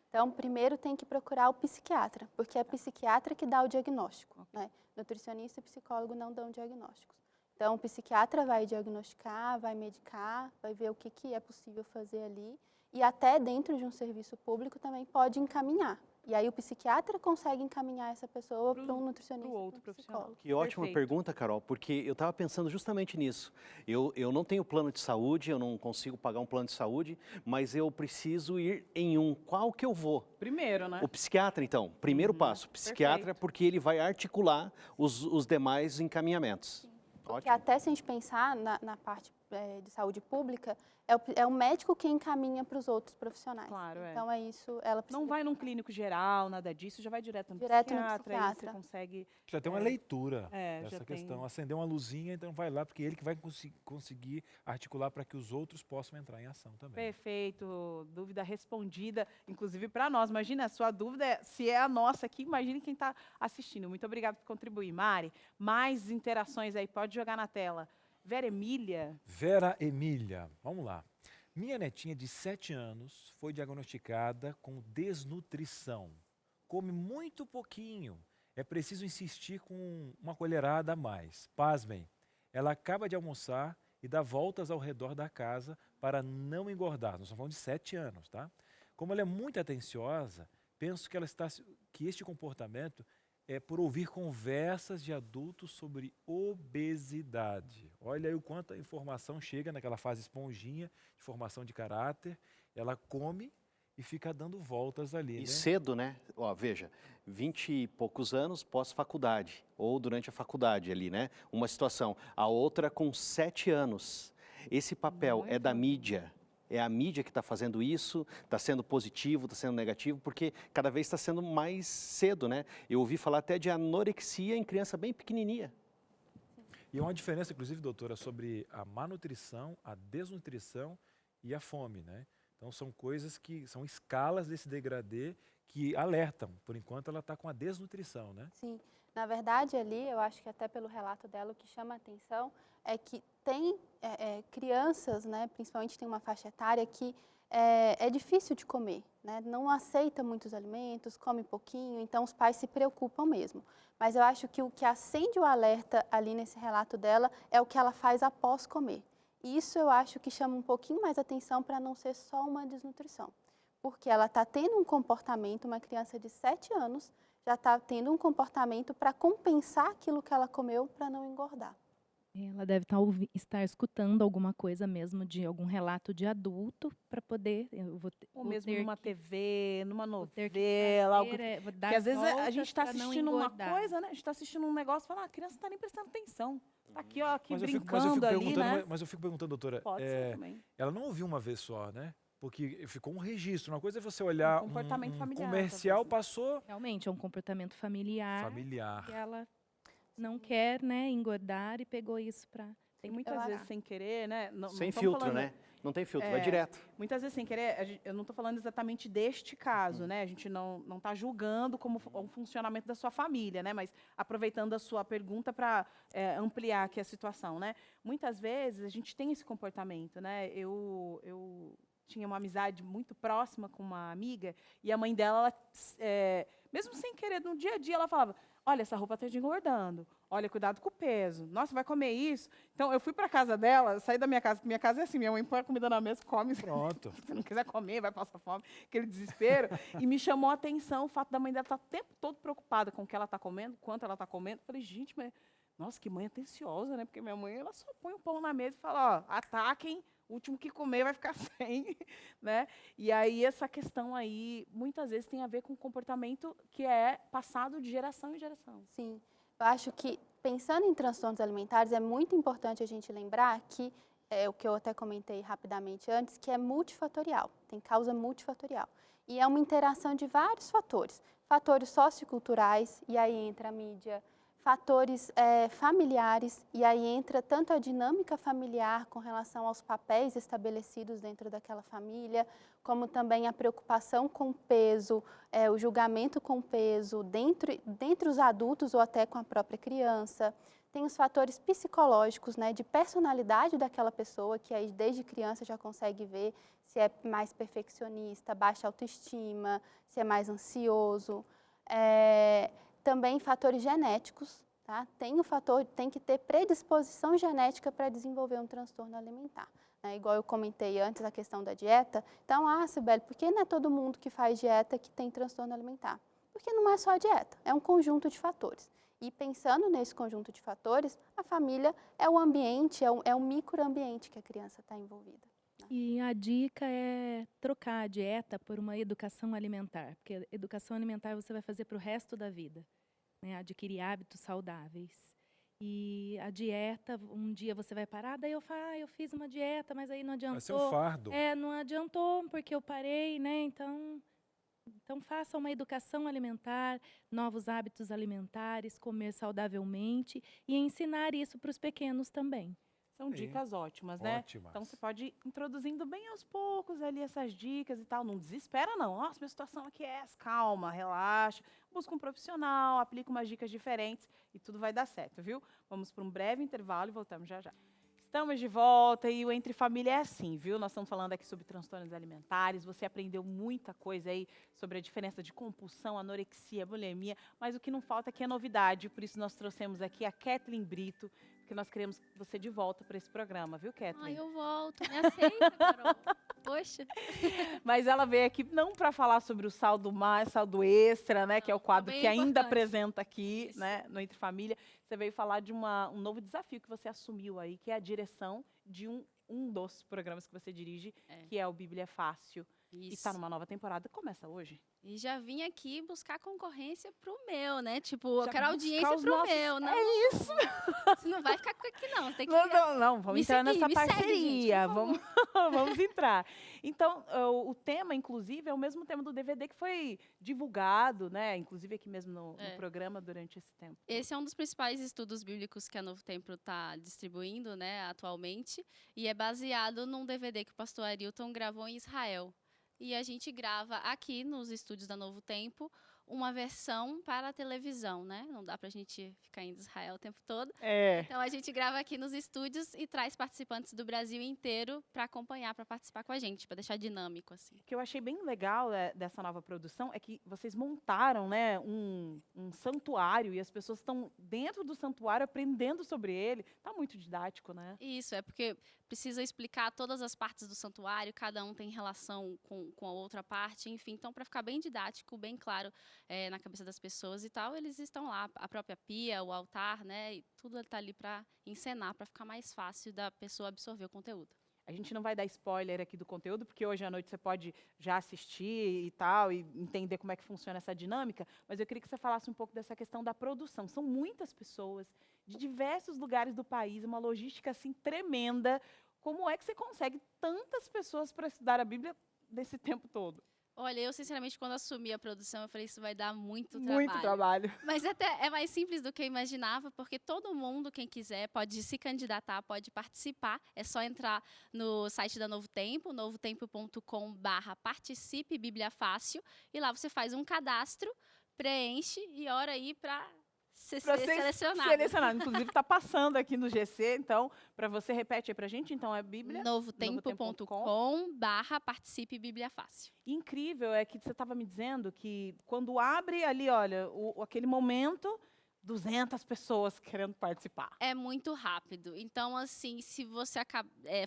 Speaker 4: Então, primeiro tem que procurar o psiquiatra, porque é a psiquiatra que dá o diagnóstico. Né? Nutricionista e psicólogo não dão diagnósticos. Então, o psiquiatra vai diagnosticar, vai medicar, vai ver o que é possível fazer ali. E até dentro de um serviço público também pode encaminhar. E aí o psiquiatra consegue encaminhar essa pessoa para um nutricionista,
Speaker 2: pro outro
Speaker 4: para um
Speaker 2: profissional.
Speaker 4: psicólogo.
Speaker 6: Que ótima
Speaker 2: Perfeito.
Speaker 6: pergunta, Carol, porque eu estava pensando justamente nisso. Eu não tenho plano de saúde, eu não consigo pagar um plano de saúde, mas eu preciso ir em um. Qual que eu vou?
Speaker 2: Primeiro, né?
Speaker 6: O psiquiatra, então. Primeiro passo. Psiquiatra,
Speaker 2: Perfeito.
Speaker 6: porque ele vai articular os demais encaminhamentos.
Speaker 4: Porque até se a gente pensar na parte de saúde pública, é o médico quem encaminha para os outros profissionais.
Speaker 2: Claro, é.
Speaker 4: Então, é isso, ela precisa...
Speaker 2: Não vai num clínico geral, nada disso, já vai direto no
Speaker 4: Direto no
Speaker 2: psiquiatra, aí você
Speaker 4: psiquiatra.
Speaker 2: consegue...
Speaker 1: Já tem uma leitura
Speaker 2: já
Speaker 1: dessa
Speaker 2: tem.
Speaker 1: questão. Acender uma luzinha, então vai lá, porque ele que vai conseguir articular para que os outros possam entrar em ação também.
Speaker 2: Perfeito, dúvida respondida, inclusive para nós. Imagina, a sua dúvida, se é a nossa aqui, imagine quem está assistindo. Muito obrigada por contribuir. Mari, mais interações aí, pode jogar na tela. Vera Emília, vamos lá. Minha netinha de 7 anos foi diagnosticada com desnutrição. Come muito pouquinho. É preciso insistir com uma colherada a mais. Pasmem, ela acaba de almoçar e dá voltas ao redor da casa para não engordar. Nós estamos falando de 7 anos, tá? Como ela é muito atenciosa, penso que este comportamento é por ouvir conversas de adultos sobre obesidade. Olha aí o quanto a informação chega naquela fase esponjinha de formação de caráter. Ela come e fica dando voltas ali.
Speaker 6: E
Speaker 1: né?
Speaker 6: cedo, né? Ó, veja, 20 e poucos anos pós-faculdade, ou durante a faculdade ali, né? Uma situação. A outra com 7 anos. Esse papel é da mídia. É a mídia que está fazendo isso, está sendo positivo, está sendo negativo, porque cada vez está sendo mais cedo, né? Eu ouvi falar até de anorexia em criança bem pequenininha.
Speaker 1: E é uma diferença, inclusive, doutora, sobre a má nutrição, a desnutrição e a fome, né? Então, são coisas que são escalas desse degradê que alertam. Por enquanto, ela está com a desnutrição, né?
Speaker 4: Sim. Na verdade, ali, eu acho que até pelo relato dela, o que chama a atenção é que tem crianças, né, principalmente tem uma faixa etária que é difícil de comer, né, não aceita muitos alimentos, come pouquinho, então os pais se preocupam mesmo. Mas eu acho que o que acende o alerta ali nesse relato dela é o que ela faz após comer. E isso eu acho que chama um pouquinho mais atenção para não ser só uma desnutrição. Porque ela está tendo um comportamento, uma criança de 7 anos já está tendo um comportamento para compensar aquilo que ela comeu para não engordar.
Speaker 3: Ela deve estar escutando alguma coisa mesmo de algum relato de adulto para poder.
Speaker 2: Ou mesmo numa TV, numa
Speaker 3: ter que
Speaker 2: novela, algo
Speaker 3: fazer, vou dar
Speaker 2: porque às vezes a gente
Speaker 3: voltas
Speaker 2: está
Speaker 3: pra não
Speaker 2: assistindo uma
Speaker 3: engordar.
Speaker 2: coisa, né? A gente está assistindo um negócio e fala, a criança não está nem prestando atenção. Tá aqui, ó, aqui
Speaker 1: Mas eu
Speaker 2: brincando
Speaker 1: fico
Speaker 2: ali,
Speaker 1: perguntando,
Speaker 2: né?
Speaker 1: mas eu fico perguntando, doutora,
Speaker 2: Pode ser também.
Speaker 1: ela não ouviu uma vez só, né? Porque ficou um registro. Uma coisa é você olhar
Speaker 2: comportamento familiar,
Speaker 1: comercial,
Speaker 2: talvez, né?
Speaker 1: passou
Speaker 3: Realmente é um comportamento familiar.
Speaker 1: familiar.
Speaker 3: Que ela não quer, né, engordar e pegou isso para.
Speaker 2: Tem muitas vezes sem querer, né?
Speaker 6: Sem
Speaker 2: tamo
Speaker 6: filtro,
Speaker 2: falando-
Speaker 6: né? Não tem filtro, vai direto.
Speaker 2: Muitas vezes sem querer, eu não estou falando exatamente deste caso, né? A gente não está julgando como o funcionamento da sua família, né? Mas aproveitando a sua pergunta para ampliar aqui a situação, né? Muitas vezes a gente tem esse comportamento, né? Eu tinha uma amizade muito próxima com uma amiga e a mãe dela, mesmo sem querer, no dia a dia, ela falava: olha, essa roupa está te engordando. Olha, cuidado com o peso. Nossa, vai comer isso? Então, eu fui para a casa dela, saí da minha casa, porque minha casa é assim, minha mãe põe a comida na mesa, come.
Speaker 1: Pronto.
Speaker 2: Se não quiser comer, vai passar fome, aquele desespero. E me chamou a atenção o fato da mãe dela estar o tempo todo preocupada com o que ela está comendo, quanto ela está comendo. Eu falei, gente, mas, nossa, que mãe atenciosa, né? Porque minha mãe, ela só põe o pão na mesa e fala, ó, ataquem, o último que comer vai ficar sem, né? E aí, essa questão aí, muitas vezes, tem a ver com o comportamento que é passado de geração em geração.
Speaker 4: Sim, eu acho que, pensando em transtornos alimentares, é muito importante a gente lembrar que, o que eu até comentei rapidamente antes, que é multifatorial, tem causa multifatorial. E é uma interação de vários fatores. Fatores socioculturais, e aí entra a mídia, fatores familiares, e aí entra tanto a dinâmica familiar com relação aos papéis estabelecidos dentro daquela família, como também a preocupação com o peso, o julgamento com o peso, dentre os adultos ou até com a própria criança. Tem os fatores psicológicos, né, de personalidade daquela pessoa, que aí desde criança já consegue ver se é mais perfeccionista, baixa autoestima, se é mais ansioso. Também fatores genéticos, tá? Tem que ter predisposição genética para desenvolver um transtorno alimentar. Igual eu comentei antes a questão da dieta. Então, Sibeli, por que não é todo mundo que faz dieta que tem transtorno alimentar? Porque não é só a dieta, é um conjunto de fatores. E pensando nesse conjunto de fatores, a família é o ambiente, é o microambiente que a criança está envolvida.
Speaker 3: E a dica é trocar a dieta por uma educação alimentar, porque educação alimentar você vai fazer para o resto da vida, né? Adquirir hábitos saudáveis. E a dieta, um dia você vai parar, daí eu falo, eu fiz uma dieta, mas aí não adiantou.
Speaker 1: Vai ser um fardo.
Speaker 3: Não adiantou porque eu parei, né? Então faça uma educação alimentar, novos hábitos alimentares, comer saudavelmente e ensinar isso para os pequenos também.
Speaker 2: São dicas ótimas, né?
Speaker 1: Ótimas.
Speaker 2: Então, você pode ir introduzindo bem aos poucos ali essas dicas e tal. Não desespera, não. Nossa, minha situação aqui é essa. Calma, relaxa. Busca um profissional, aplica umas dicas diferentes e tudo vai dar certo, viu? Vamos para um breve intervalo e voltamos já já. Estamos de volta e o Entre Família é assim, viu? Nós estamos falando aqui sobre transtornos alimentares. Você aprendeu muita coisa aí sobre a diferença de compulsão, anorexia, bulimia. Mas o que não falta aqui é novidade. Por isso, nós trouxemos aqui a Kathleen Brito, porque nós queremos você de volta para esse programa, viu, Kathleen?
Speaker 9: Eu volto. Me aceita, Carol. Poxa.
Speaker 2: Mas ela veio aqui não para falar sobre o saldo mais, saldo extra, né? Que é o quadro
Speaker 9: bem
Speaker 2: que ainda
Speaker 9: importante.
Speaker 2: apresenta aqui,
Speaker 9: Isso.
Speaker 2: né? No Entre Família. Você veio falar de um novo desafio que você assumiu aí, que é a direção de um dos programas que você dirige, que é o Bíblia Fácil. E está numa nova temporada, começa hoje.
Speaker 9: E já vim aqui buscar concorrência pro meu, né? Tipo,
Speaker 2: Já
Speaker 9: eu quero
Speaker 2: buscar
Speaker 9: audiência
Speaker 2: os
Speaker 9: pro
Speaker 2: nossos-
Speaker 9: meu. Não,
Speaker 2: É isso!
Speaker 9: Você não vai ficar aqui, não. Tem que...
Speaker 2: Não, vamos
Speaker 9: Me
Speaker 2: entrar
Speaker 9: seguir,
Speaker 2: nessa
Speaker 9: me segue,
Speaker 2: parceria.
Speaker 9: gente, por
Speaker 2: Vamos, vamos entrar. Então, o tema, inclusive, é o mesmo tema do DVD que foi divulgado, né? Inclusive aqui mesmo no programa durante esse tempo.
Speaker 9: Esse é um dos principais estudos bíblicos que a Novo Tempo está distribuindo, né, atualmente. E é baseado num DVD que o pastor Arilton gravou em Israel. E a gente grava aqui nos estúdios da Novo Tempo uma versão para a televisão, né? Não dá pra gente ficar em Israel o tempo todo.
Speaker 2: É.
Speaker 9: Então a gente grava aqui nos estúdios e traz participantes do Brasil inteiro para acompanhar, para participar com a gente, para deixar dinâmico assim.
Speaker 2: O que eu achei bem legal dessa nova produção é que vocês montaram, né, um santuário e as pessoas estão dentro do santuário aprendendo sobre ele. Tá muito didático, né?
Speaker 9: Isso, é porque precisa explicar todas as partes do santuário, cada um tem relação com a outra parte, enfim. Então, para ficar bem didático, bem claro na cabeça das pessoas e tal, eles estão lá, a própria pia, o altar, né, e tudo está ali para encenar, para ficar mais fácil da pessoa absorver o conteúdo.
Speaker 2: A gente não vai dar spoiler aqui do conteúdo, porque hoje à noite você pode já assistir e tal, e entender como é que funciona essa dinâmica, mas eu queria que você falasse um pouco dessa questão da produção. São muitas pessoas de diversos lugares do país, uma logística assim tremenda. Como é que você consegue tantas pessoas para estudar a Bíblia desse tempo todo?
Speaker 9: Olha, eu sinceramente, quando assumi a produção, eu falei, isso vai dar muito
Speaker 2: Muito trabalho.
Speaker 9: Mas até é mais simples do que eu imaginava, porque todo mundo, quem quiser, pode se candidatar, pode participar. É só entrar no site da Novo Tempo, novotempo.com/participe Bíblia Fácil, e lá você faz um cadastro, preenche e ora aí para ser selecionado.
Speaker 2: Inclusive, está passando aqui no GC, então, para você, repete aí para a gente, então é Bíblia?
Speaker 9: novotempo.com/participe Bíblia Fácil.
Speaker 2: Incrível é que você estava me dizendo que quando abre ali, olha, aquele momento, 200 pessoas querendo participar.
Speaker 9: É muito rápido. Então, assim, se você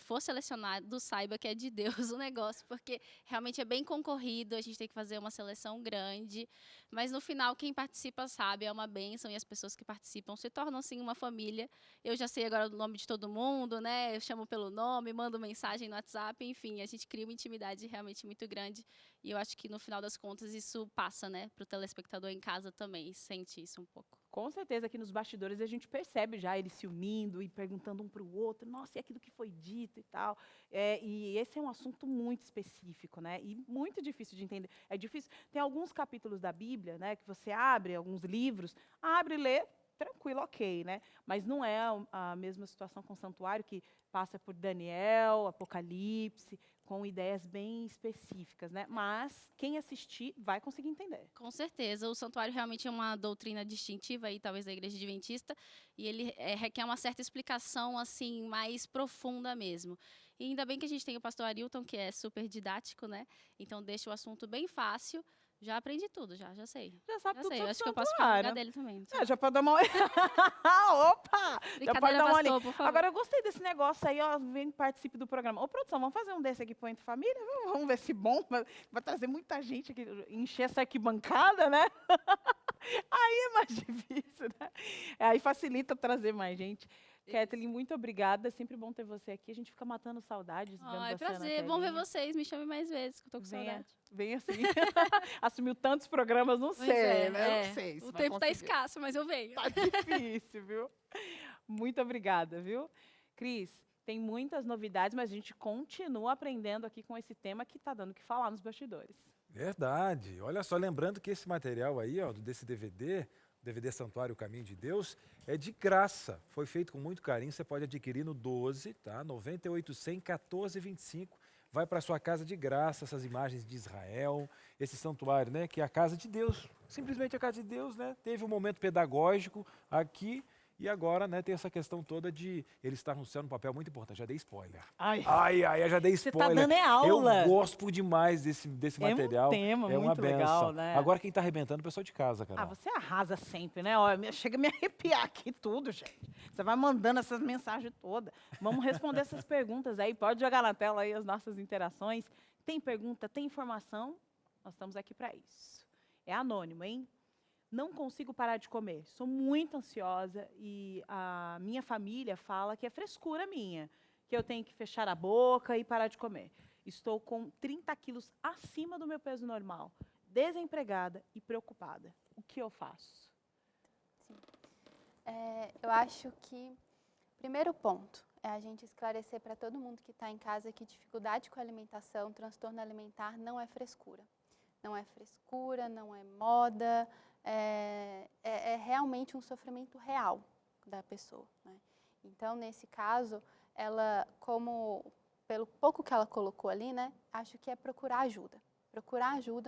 Speaker 9: for selecionado, saiba que é de Deus o negócio, porque realmente é bem concorrido, a gente tem que fazer uma seleção grande, mas no final, quem participa sabe, é uma bênção, e as pessoas que participam se tornam, assim, uma família. Eu já sei agora o nome de todo mundo, né? Eu chamo pelo nome, mando mensagem no WhatsApp, enfim, a gente cria uma intimidade realmente muito grande, e eu acho que no final das contas isso passa, né, para o telespectador em casa também, sente isso um pouco.
Speaker 2: Com certeza, aqui nos bastidores a gente percebe já eles se unindo e perguntando um para o outro, nossa, e aquilo que foi dito e tal. E esse é um assunto muito específico, né? E muito difícil de entender. É difícil. Tem alguns capítulos da Bíblia, né, que você abre, alguns livros, abre e lê, tranquilo, ok, né? Mas não é a mesma situação com o santuário, que passa por Daniel, Apocalipse, com ideias bem específicas, né? Mas quem assistir vai conseguir entender.
Speaker 9: Com certeza, o santuário realmente é uma doutrina distintiva aí, talvez da Igreja Adventista, e ele requer uma certa explicação assim mais profunda mesmo. E ainda bem que a gente tem o pastor Arilton, que é super didático, né? Então deixa o assunto bem fácil. Já aprendi tudo, já sei.
Speaker 2: Já sabe tudo
Speaker 9: sei,
Speaker 2: sobre
Speaker 9: acho que eu posso ficar no lugar dele também.
Speaker 2: Já pode dar uma Opa! Já pode dar uma olhada.
Speaker 9: Pastor, por favor.
Speaker 2: Agora, eu gostei desse negócio aí, ó, vem participe do programa. Ô, produção, vamos fazer um desse aqui pro Entre Família? Vamos ver se bom, vai trazer muita gente aqui, encher essa arquibancada, né? Aí é mais difícil, né? Aí facilita trazer mais gente. Kathleen, muito obrigada. É sempre bom ter você aqui. A gente fica matando saudades. Vendo
Speaker 9: É
Speaker 2: você na
Speaker 9: prazer, bom ver
Speaker 2: telinha.
Speaker 9: vocês. Me chame mais vezes, que eu tô com saudade.
Speaker 2: Vem assim. Assumiu tantos programas, não
Speaker 9: Pois
Speaker 2: sei, né? Não sei. se
Speaker 9: O
Speaker 2: vai
Speaker 9: tempo tá
Speaker 2: conseguir.
Speaker 9: escasso, mas eu venho.
Speaker 2: Tá difícil, viu? Muito obrigada, viu? Cris, tem muitas novidades, mas a gente continua aprendendo aqui com esse tema que tá dando o que falar nos bastidores.
Speaker 1: Verdade. Olha só, lembrando que esse material aí, ó, desse DVD Santuário Caminho de Deus, é de graça. Foi feito com muito carinho, você pode adquirir no 12, tá? 9800 1425. Vai para sua casa de graça, essas imagens de Israel, esse santuário, né, que é a casa de Deus, simplesmente a casa de Deus, né? Teve um momento pedagógico aqui e agora, né, tem essa questão toda de ele estar no céu, num papel muito importante. Já dei spoiler.
Speaker 2: Ai,
Speaker 1: Já dei
Speaker 2: você
Speaker 1: spoiler.
Speaker 2: tá dando aula.
Speaker 1: Eu gosto por demais desse material.
Speaker 2: É um tema
Speaker 1: É uma
Speaker 2: muito legal,
Speaker 1: benção.
Speaker 2: né?
Speaker 1: Agora quem está arrebentando é o pessoal de casa, Carol.
Speaker 2: Você arrasa sempre, né? Ó, chega a me arrepiar aqui tudo, gente. Você vai mandando essas mensagens todas. Vamos responder essas perguntas aí. Pode jogar na tela aí as nossas interações. Tem pergunta, tem informação? Nós estamos aqui para isso. É anônimo, hein? Não consigo parar de comer. Sou muito ansiosa e a minha família fala que é frescura minha, que eu tenho que fechar a boca e parar de comer. Estou com 30 quilos acima do meu peso normal, desempregada e preocupada. O que eu faço?
Speaker 4: Eu acho que, primeiro ponto, é a gente esclarecer para todo mundo que está em casa que dificuldade com a alimentação, transtorno alimentar não é frescura. Não é frescura, não é moda, é realmente um sofrimento real da pessoa, né? Então, nesse caso, ela, pelo pouco que ela colocou ali, né, acho que é procurar ajuda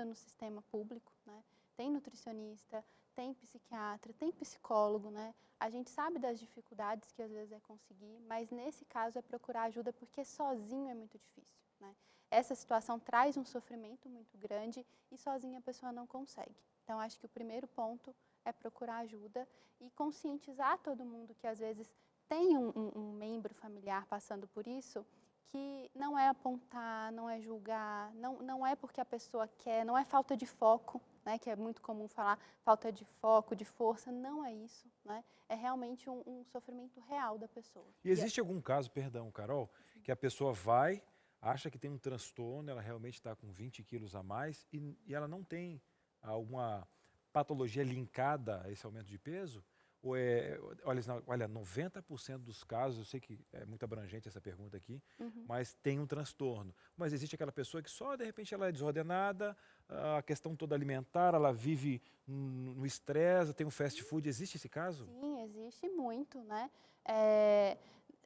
Speaker 4: no sistema público, né? tem nutricionista, tem psiquiatra, tem psicólogo, né? A gente sabe das dificuldades que às vezes é conseguir, mas nesse caso é procurar ajuda porque sozinho é muito difícil, né? Essa situação traz um sofrimento muito grande e sozinha a pessoa não consegue. Então, acho que o primeiro ponto é procurar ajuda e conscientizar todo mundo que às vezes tem um membro familiar passando por isso, que não é apontar, não é julgar, não é porque a pessoa quer, não é falta de foco, né, que é muito comum falar falta de foco, de força, não é isso, né? É realmente um sofrimento real da pessoa.
Speaker 1: E existe algum caso, perdão, Carol, que a pessoa vai, acha que tem um transtorno, ela realmente está com 20 quilos a mais e ela não tem alguma patologia linkada a esse aumento de peso? Ou olha, 90% dos casos, eu sei que é muito abrangente essa pergunta aqui, mas tem um transtorno. Mas existe aquela pessoa que só, de repente, ela é desordenada, a questão toda alimentar, ela vive no estresse, tem um fast food, existe esse caso?
Speaker 4: Sim, existe muito, né?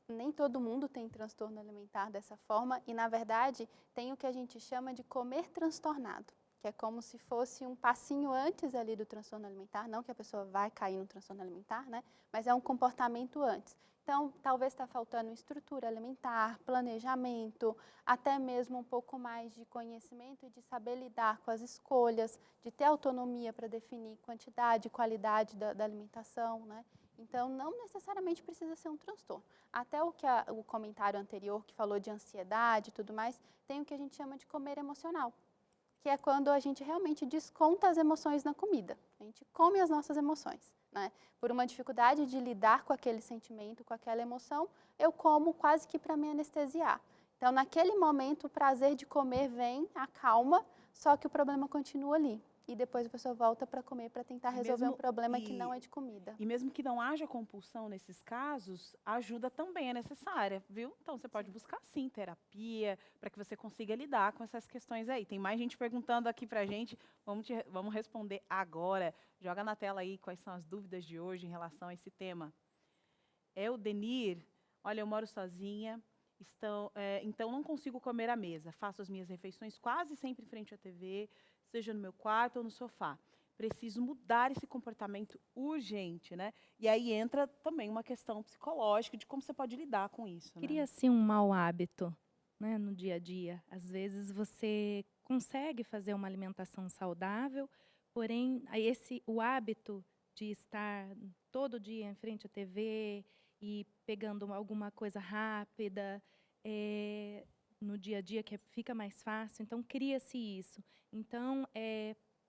Speaker 4: Nem todo mundo tem transtorno alimentar dessa forma e, na verdade, tem o que a gente chama de comer transtornado, que é como se fosse um passinho antes ali do transtorno alimentar, não que a pessoa vai cair no transtorno alimentar, né? Mas é um comportamento antes. Então, talvez está faltando estrutura alimentar, planejamento, até mesmo um pouco mais de conhecimento e de saber lidar com as escolhas, de ter autonomia para definir quantidade e qualidade da alimentação, né? Então, não necessariamente precisa ser um transtorno. Até o comentário anterior, que falou de ansiedade e tudo mais, tem o que a gente chama de comer emocional, que é quando a gente realmente desconta as emoções na comida. A gente come as nossas emoções, né? Por uma dificuldade de lidar com aquele sentimento, com aquela emoção, eu como quase que para me anestesiar. Então, naquele momento, o prazer de comer vem, acalma, só que o problema continua ali. E depois a pessoa volta para comer para tentar resolver um problema que não é de comida.
Speaker 2: E mesmo que não haja compulsão nesses casos, a ajuda também é necessária, viu? Então, você pode buscar, sim, terapia, para que você consiga lidar com essas questões aí. Tem mais gente perguntando aqui para a gente, vamos responder agora. Joga na tela aí quais são as dúvidas de hoje em relação a esse tema. O Denir, olha, eu moro sozinha, então não consigo comer à mesa. Faço as minhas refeições quase sempre em frente à TV, seja no meu quarto ou no sofá. Preciso mudar esse comportamento urgente, né? E aí entra também uma questão psicológica de como você pode lidar com isso.
Speaker 3: Cria-se um mau hábito, né, no dia a dia. Às vezes você consegue fazer uma alimentação saudável, porém o hábito de estar todo dia em frente à TV e pegando alguma coisa rápida, no dia a dia que fica mais fácil, então cria-se isso. Então,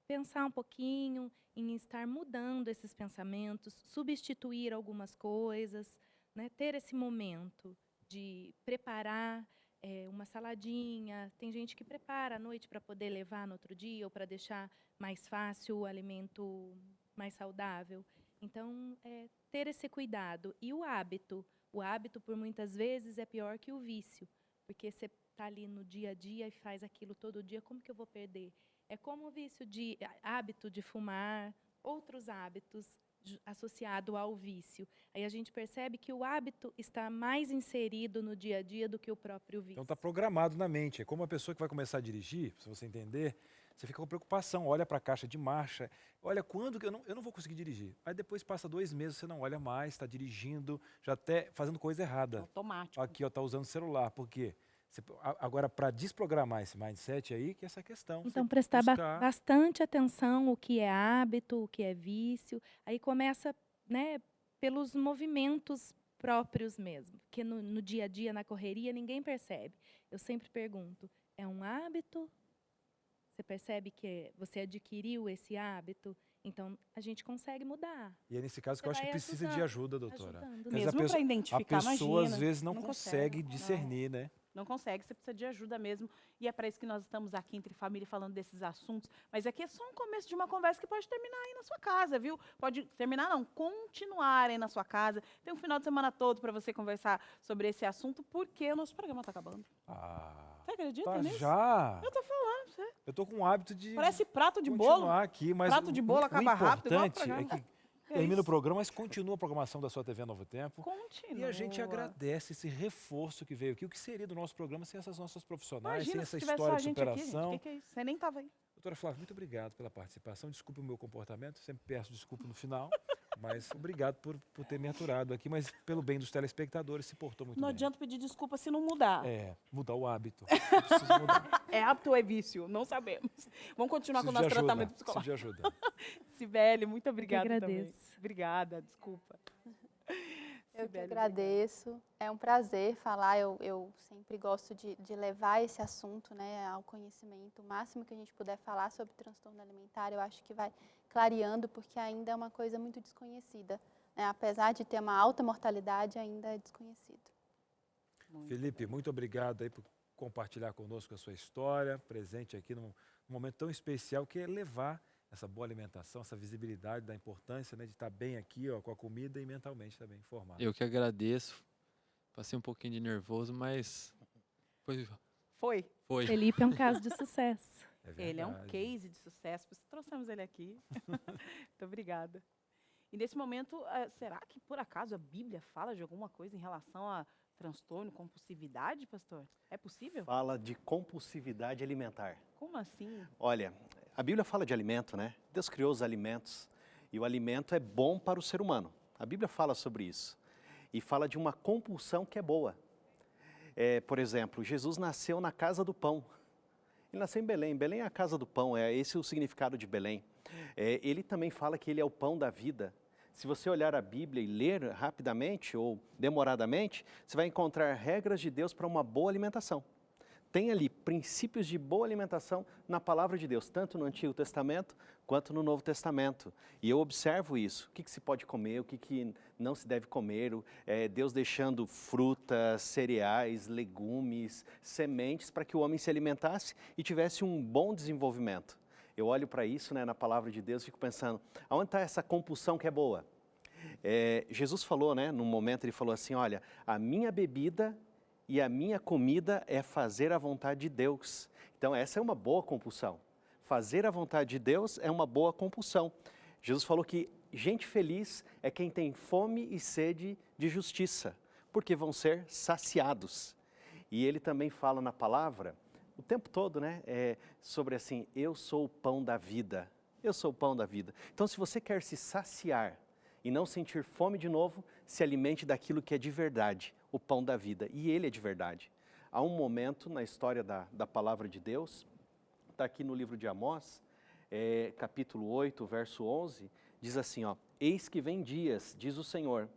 Speaker 3: pensar um pouquinho em estar mudando esses pensamentos, substituir algumas coisas, né? Ter esse momento de preparar uma saladinha. Tem gente que prepara à noite para poder levar no outro dia ou para deixar mais fácil o alimento mais saudável. Então, ter esse cuidado. E o hábito por muitas vezes é pior que o vício, porque você está ali no dia a dia e faz aquilo todo dia, como que eu vou perder? É como o vício de hábito de fumar, outros hábitos associados ao vício. Aí a gente percebe que o hábito está mais inserido no dia a dia do que o próprio vício.
Speaker 1: Então está programado na mente. É como a pessoa que vai começar a dirigir, se você entender, você fica com preocupação, olha para a caixa de marcha, olha quando que eu não vou conseguir dirigir. Aí depois passa 2 meses, você não olha mais, está dirigindo, já até fazendo coisa errada.
Speaker 2: Automático.
Speaker 1: Aqui, está usando o celular. Por quê? Agora, para desprogramar esse mindset aí, que é essa questão.
Speaker 3: Então, prestar bastante atenção o que é hábito, o que é vício. Aí começa, né, pelos movimentos próprios mesmo. Porque no dia a dia, na correria, ninguém percebe. Eu sempre pergunto, é um hábito? Você percebe que você adquiriu esse hábito? Então, a gente consegue mudar.
Speaker 1: E é nesse caso que eu acho que precisa de ajuda, doutora.
Speaker 2: Mesmo para identificar,
Speaker 1: a pessoa, às vezes, não consegue discernir, né?
Speaker 2: Não consegue, você precisa de ajuda mesmo. E é para isso que nós estamos aqui entre família falando desses assuntos. Mas aqui é só um começo de uma conversa que pode terminar aí na sua casa, viu? Pode terminar, não, continuar aí na sua casa. Tem um final de semana todo para você conversar sobre esse assunto, porque o nosso programa está acabando. Você acredita nisso?
Speaker 1: Já?
Speaker 2: Eu tô falando, você.
Speaker 1: Eu tô com o hábito de
Speaker 2: parece prato de bolo.
Speaker 1: Aqui, mas
Speaker 2: prato de bolo acaba rápido.
Speaker 1: O importante é que termina o programa, mas continua a programação da sua TV Novo Tempo.
Speaker 2: Continua.
Speaker 1: E a gente agradece esse reforço que veio aqui. O que seria do nosso programa sem essas nossas profissionais, sem essa história de superação?
Speaker 2: Aqui, gente. Que é isso? Você nem estava aí.
Speaker 1: Doutora Flávia, muito obrigado pela participação. Desculpe o meu comportamento, sempre peço desculpa no final, mas obrigado por ter me aturado aqui, mas pelo bem dos telespectadores, se portou muito
Speaker 2: Não
Speaker 1: bem.
Speaker 2: adianta pedir desculpa se não mudar.
Speaker 1: Mudar o hábito. Eu preciso mudar.
Speaker 2: É hábito ou é vício? Não sabemos. Vamos continuar com o nosso tratamento
Speaker 1: Preciso de
Speaker 2: psicológico.
Speaker 1: ajuda.
Speaker 2: Sibeli, muito obrigada também.
Speaker 3: agradeço.
Speaker 2: Obrigada, desculpa.
Speaker 4: Eu que
Speaker 2: Sibeli,
Speaker 4: agradeço. É um prazer falar. Eu sempre gosto de levar esse assunto, né, ao conhecimento. O máximo que a gente puder falar sobre transtorno alimentar, eu acho que vai clareando, porque ainda é uma coisa muito desconhecida, né? Apesar de ter uma alta mortalidade, ainda é desconhecido.
Speaker 1: Felipe, muito obrigado aí por compartilhar conosco a sua história, presente aqui num momento tão especial que é levar essa boa alimentação, essa visibilidade da importância, né, de estar bem aqui, ó, com a comida e mentalmente também informado.
Speaker 5: Eu que agradeço. Passei um pouquinho de nervoso, mas
Speaker 2: Foi.
Speaker 5: foi.
Speaker 3: Felipe é um caso de sucesso.
Speaker 2: Ele é um
Speaker 1: verdade.
Speaker 2: case de sucesso, por isso trouxemos ele aqui. Muito obrigada. E nesse momento, será que por acaso a Bíblia fala de alguma coisa em relação a transtorno, compulsividade, pastor? É possível?
Speaker 6: Fala de compulsividade alimentar.
Speaker 2: Como assim?
Speaker 6: Olha, a Bíblia fala de alimento, né? Deus criou os alimentos e o alimento é bom para o ser humano. A Bíblia fala sobre isso e fala de uma compulsão que é boa. Por exemplo, Jesus nasceu na casa do pão. Ele nasceu em Belém. Belém é a casa do pão, é esse o significado de Belém. Ele também fala que ele é o pão da vida. Se você olhar a Bíblia e ler rapidamente ou demoradamente, você vai encontrar regras de Deus para uma boa alimentação. Tem ali princípios de boa alimentação na palavra de Deus, tanto no Antigo Testamento quanto no Novo Testamento. E eu observo isso, o que se pode comer, o que não se deve comer, Deus deixando frutas, cereais, legumes, sementes para que o homem se alimentasse e tivesse um bom desenvolvimento. Eu olho para isso, né, na palavra de Deus e fico pensando, aonde está essa compulsão que é boa? Jesus falou, né, num momento ele falou assim, olha, a minha bebida e a minha comida é fazer a vontade de Deus. Então essa é uma boa compulsão. Fazer a vontade de Deus é uma boa compulsão. Jesus falou que gente feliz é quem tem fome e sede de justiça, porque vão ser saciados. E ele também fala na palavra, o tempo todo, né, sobre assim, eu sou o pão da vida. Eu sou o pão da vida. Então se você quer se saciar e não sentir fome de novo, se alimente daquilo que é de verdade, o pão da vida, e ele é de verdade. Há um momento na história da palavra de Deus, está aqui no livro de Amós, capítulo 8, verso 11, diz assim, ó, eis que vem dias, diz o Senhor,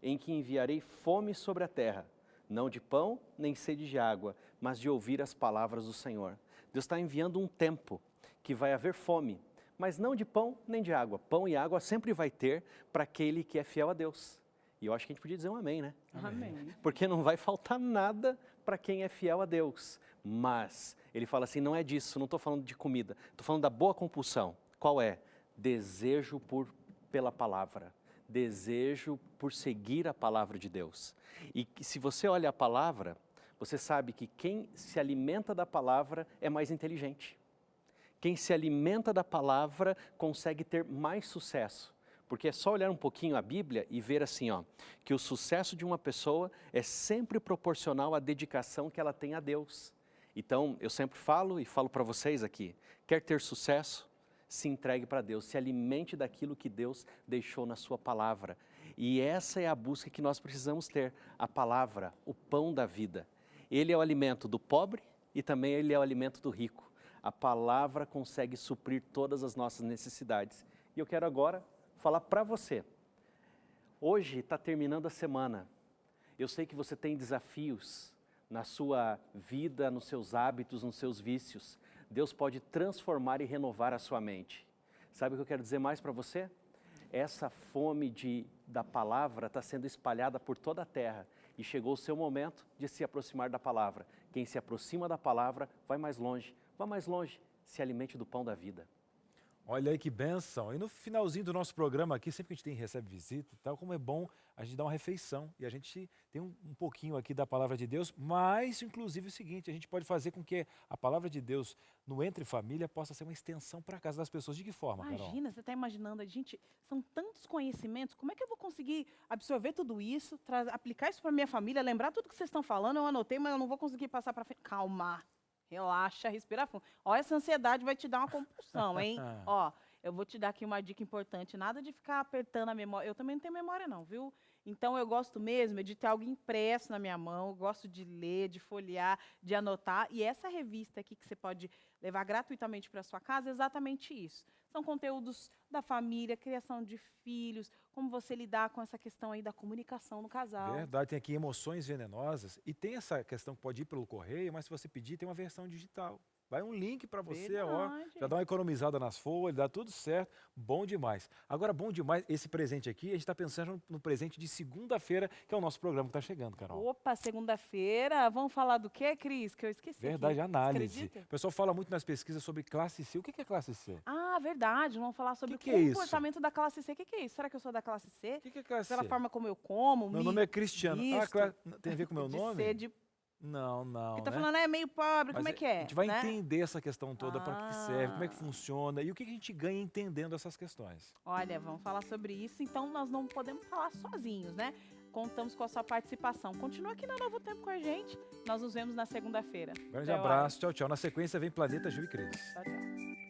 Speaker 6: em que enviarei fome sobre a terra, não de pão nem sede de água, mas de ouvir as palavras do Senhor. Deus está enviando um tempo que vai haver fome, mas não de pão nem de água. Pão e água sempre vai ter para aquele que é fiel a Deus. E eu acho que a gente podia dizer um amém, né?
Speaker 2: Amém.
Speaker 6: Porque não vai faltar nada para quem é fiel a Deus. Mas ele fala assim, não é disso, não estou falando de comida, estou falando da boa compulsão. Qual é? Desejo pela palavra. Desejo por seguir a palavra de Deus. E que, se você olha a palavra, você sabe que quem se alimenta da palavra é mais inteligente. Quem se alimenta da palavra consegue ter mais sucesso. Porque é só olhar um pouquinho a Bíblia e ver assim, ó, que o sucesso de uma pessoa é sempre proporcional à dedicação que ela tem a Deus. Então, eu sempre falo e falo para vocês aqui, quer ter sucesso? Se entregue para Deus, se alimente daquilo que Deus deixou na sua palavra. E essa é a busca que nós precisamos ter, a palavra, o pão da vida. Ele é o alimento do pobre e também ele é o alimento do rico. A palavra consegue suprir todas as nossas necessidades. E eu quero agora falar para você. Hoje está terminando a semana. Eu sei que você tem desafios na sua vida, nos seus hábitos, nos seus vícios. Deus pode transformar e renovar a sua mente. Sabe o que eu quero dizer mais para você? Essa fome da palavra está sendo espalhada por toda a terra e chegou o seu momento de se aproximar da palavra. Quem se aproxima da palavra vai mais longe, se alimente do pão da vida.
Speaker 1: Olha aí que bênção. E no finalzinho do nosso programa aqui, sempre que a gente recebe visita e tal, como é bom a gente dar uma refeição. E a gente tem um pouquinho aqui da palavra de Deus, mas inclusive o seguinte, a gente pode fazer com que a palavra de Deus no Entre Família possa ser uma extensão para a casa das pessoas. De que forma, Carol?
Speaker 2: Imagina, você está imaginando, gente, são tantos conhecimentos, como é que eu vou conseguir absorver tudo isso, aplicar isso para minha família, lembrar tudo que vocês estão falando, eu anotei, mas eu não vou conseguir passar para frente. Calma, Relaxa, respira fundo. Ó, essa ansiedade vai te dar uma compulsão, hein? Ó, eu vou te dar aqui uma dica importante. Nada de ficar apertando a memória. Eu também não tenho memória não, viu? Então, eu gosto mesmo é de ter algo impresso na minha mão. Eu gosto de ler, de folhear, de anotar. E essa revista aqui que você pode levar gratuitamente para sua casa é exatamente isso. São conteúdos da família, criação de filhos, como você lidar com essa questão aí da comunicação no casal.
Speaker 1: Verdade, tem aqui emoções venenosas e tem essa questão que pode ir pelo correio, mas se você pedir, tem uma versão digital. Vai um link para você, ó,
Speaker 2: Verdade.
Speaker 1: já dá uma economizada nas folhas, dá tudo certo, bom demais. Agora, bom demais, esse presente aqui, a gente está pensando no presente de segunda-feira, que é o nosso programa que está chegando, Carol.
Speaker 2: Opa, segunda-feira. Vamos falar do quê, Cris? Que eu esqueci.
Speaker 1: Verdade,
Speaker 2: aqui.
Speaker 1: análise.
Speaker 2: Acredita?
Speaker 1: O pessoal fala muito nas pesquisas sobre classe C. O que é classe C?
Speaker 2: Ah, verdade. Vamos falar sobre
Speaker 1: Que
Speaker 2: o
Speaker 1: é isso?
Speaker 2: comportamento da classe C. O que é isso? Será que eu sou da classe C?
Speaker 1: O que é classe
Speaker 2: Pela
Speaker 1: C?
Speaker 2: forma como eu como,
Speaker 1: Meu
Speaker 2: me
Speaker 1: nome é Cristiano. Ah,
Speaker 2: visto,
Speaker 1: tem a ver com o meu
Speaker 2: de
Speaker 1: nome?
Speaker 2: ser, de...
Speaker 1: Não, não,
Speaker 2: Porque tá
Speaker 1: né?
Speaker 2: falando, é meio pobre, como
Speaker 1: Mas
Speaker 2: é que é?
Speaker 1: A gente vai
Speaker 2: né?
Speaker 1: entender essa questão toda, para que serve, como é que
Speaker 2: Ah.
Speaker 1: funciona e o que a gente ganha entendendo essas questões.
Speaker 2: Olha, vamos falar sobre isso, então nós não podemos falar sozinhos, né? Contamos com a sua participação. Continua aqui na Novo Tempo com a gente. Nós nos vemos na segunda-feira.
Speaker 1: Grande
Speaker 2: Até
Speaker 1: abraço, tchau, tchau. Na sequência vem Planeta Gil e Cris.
Speaker 2: mais. Tchau, tchau.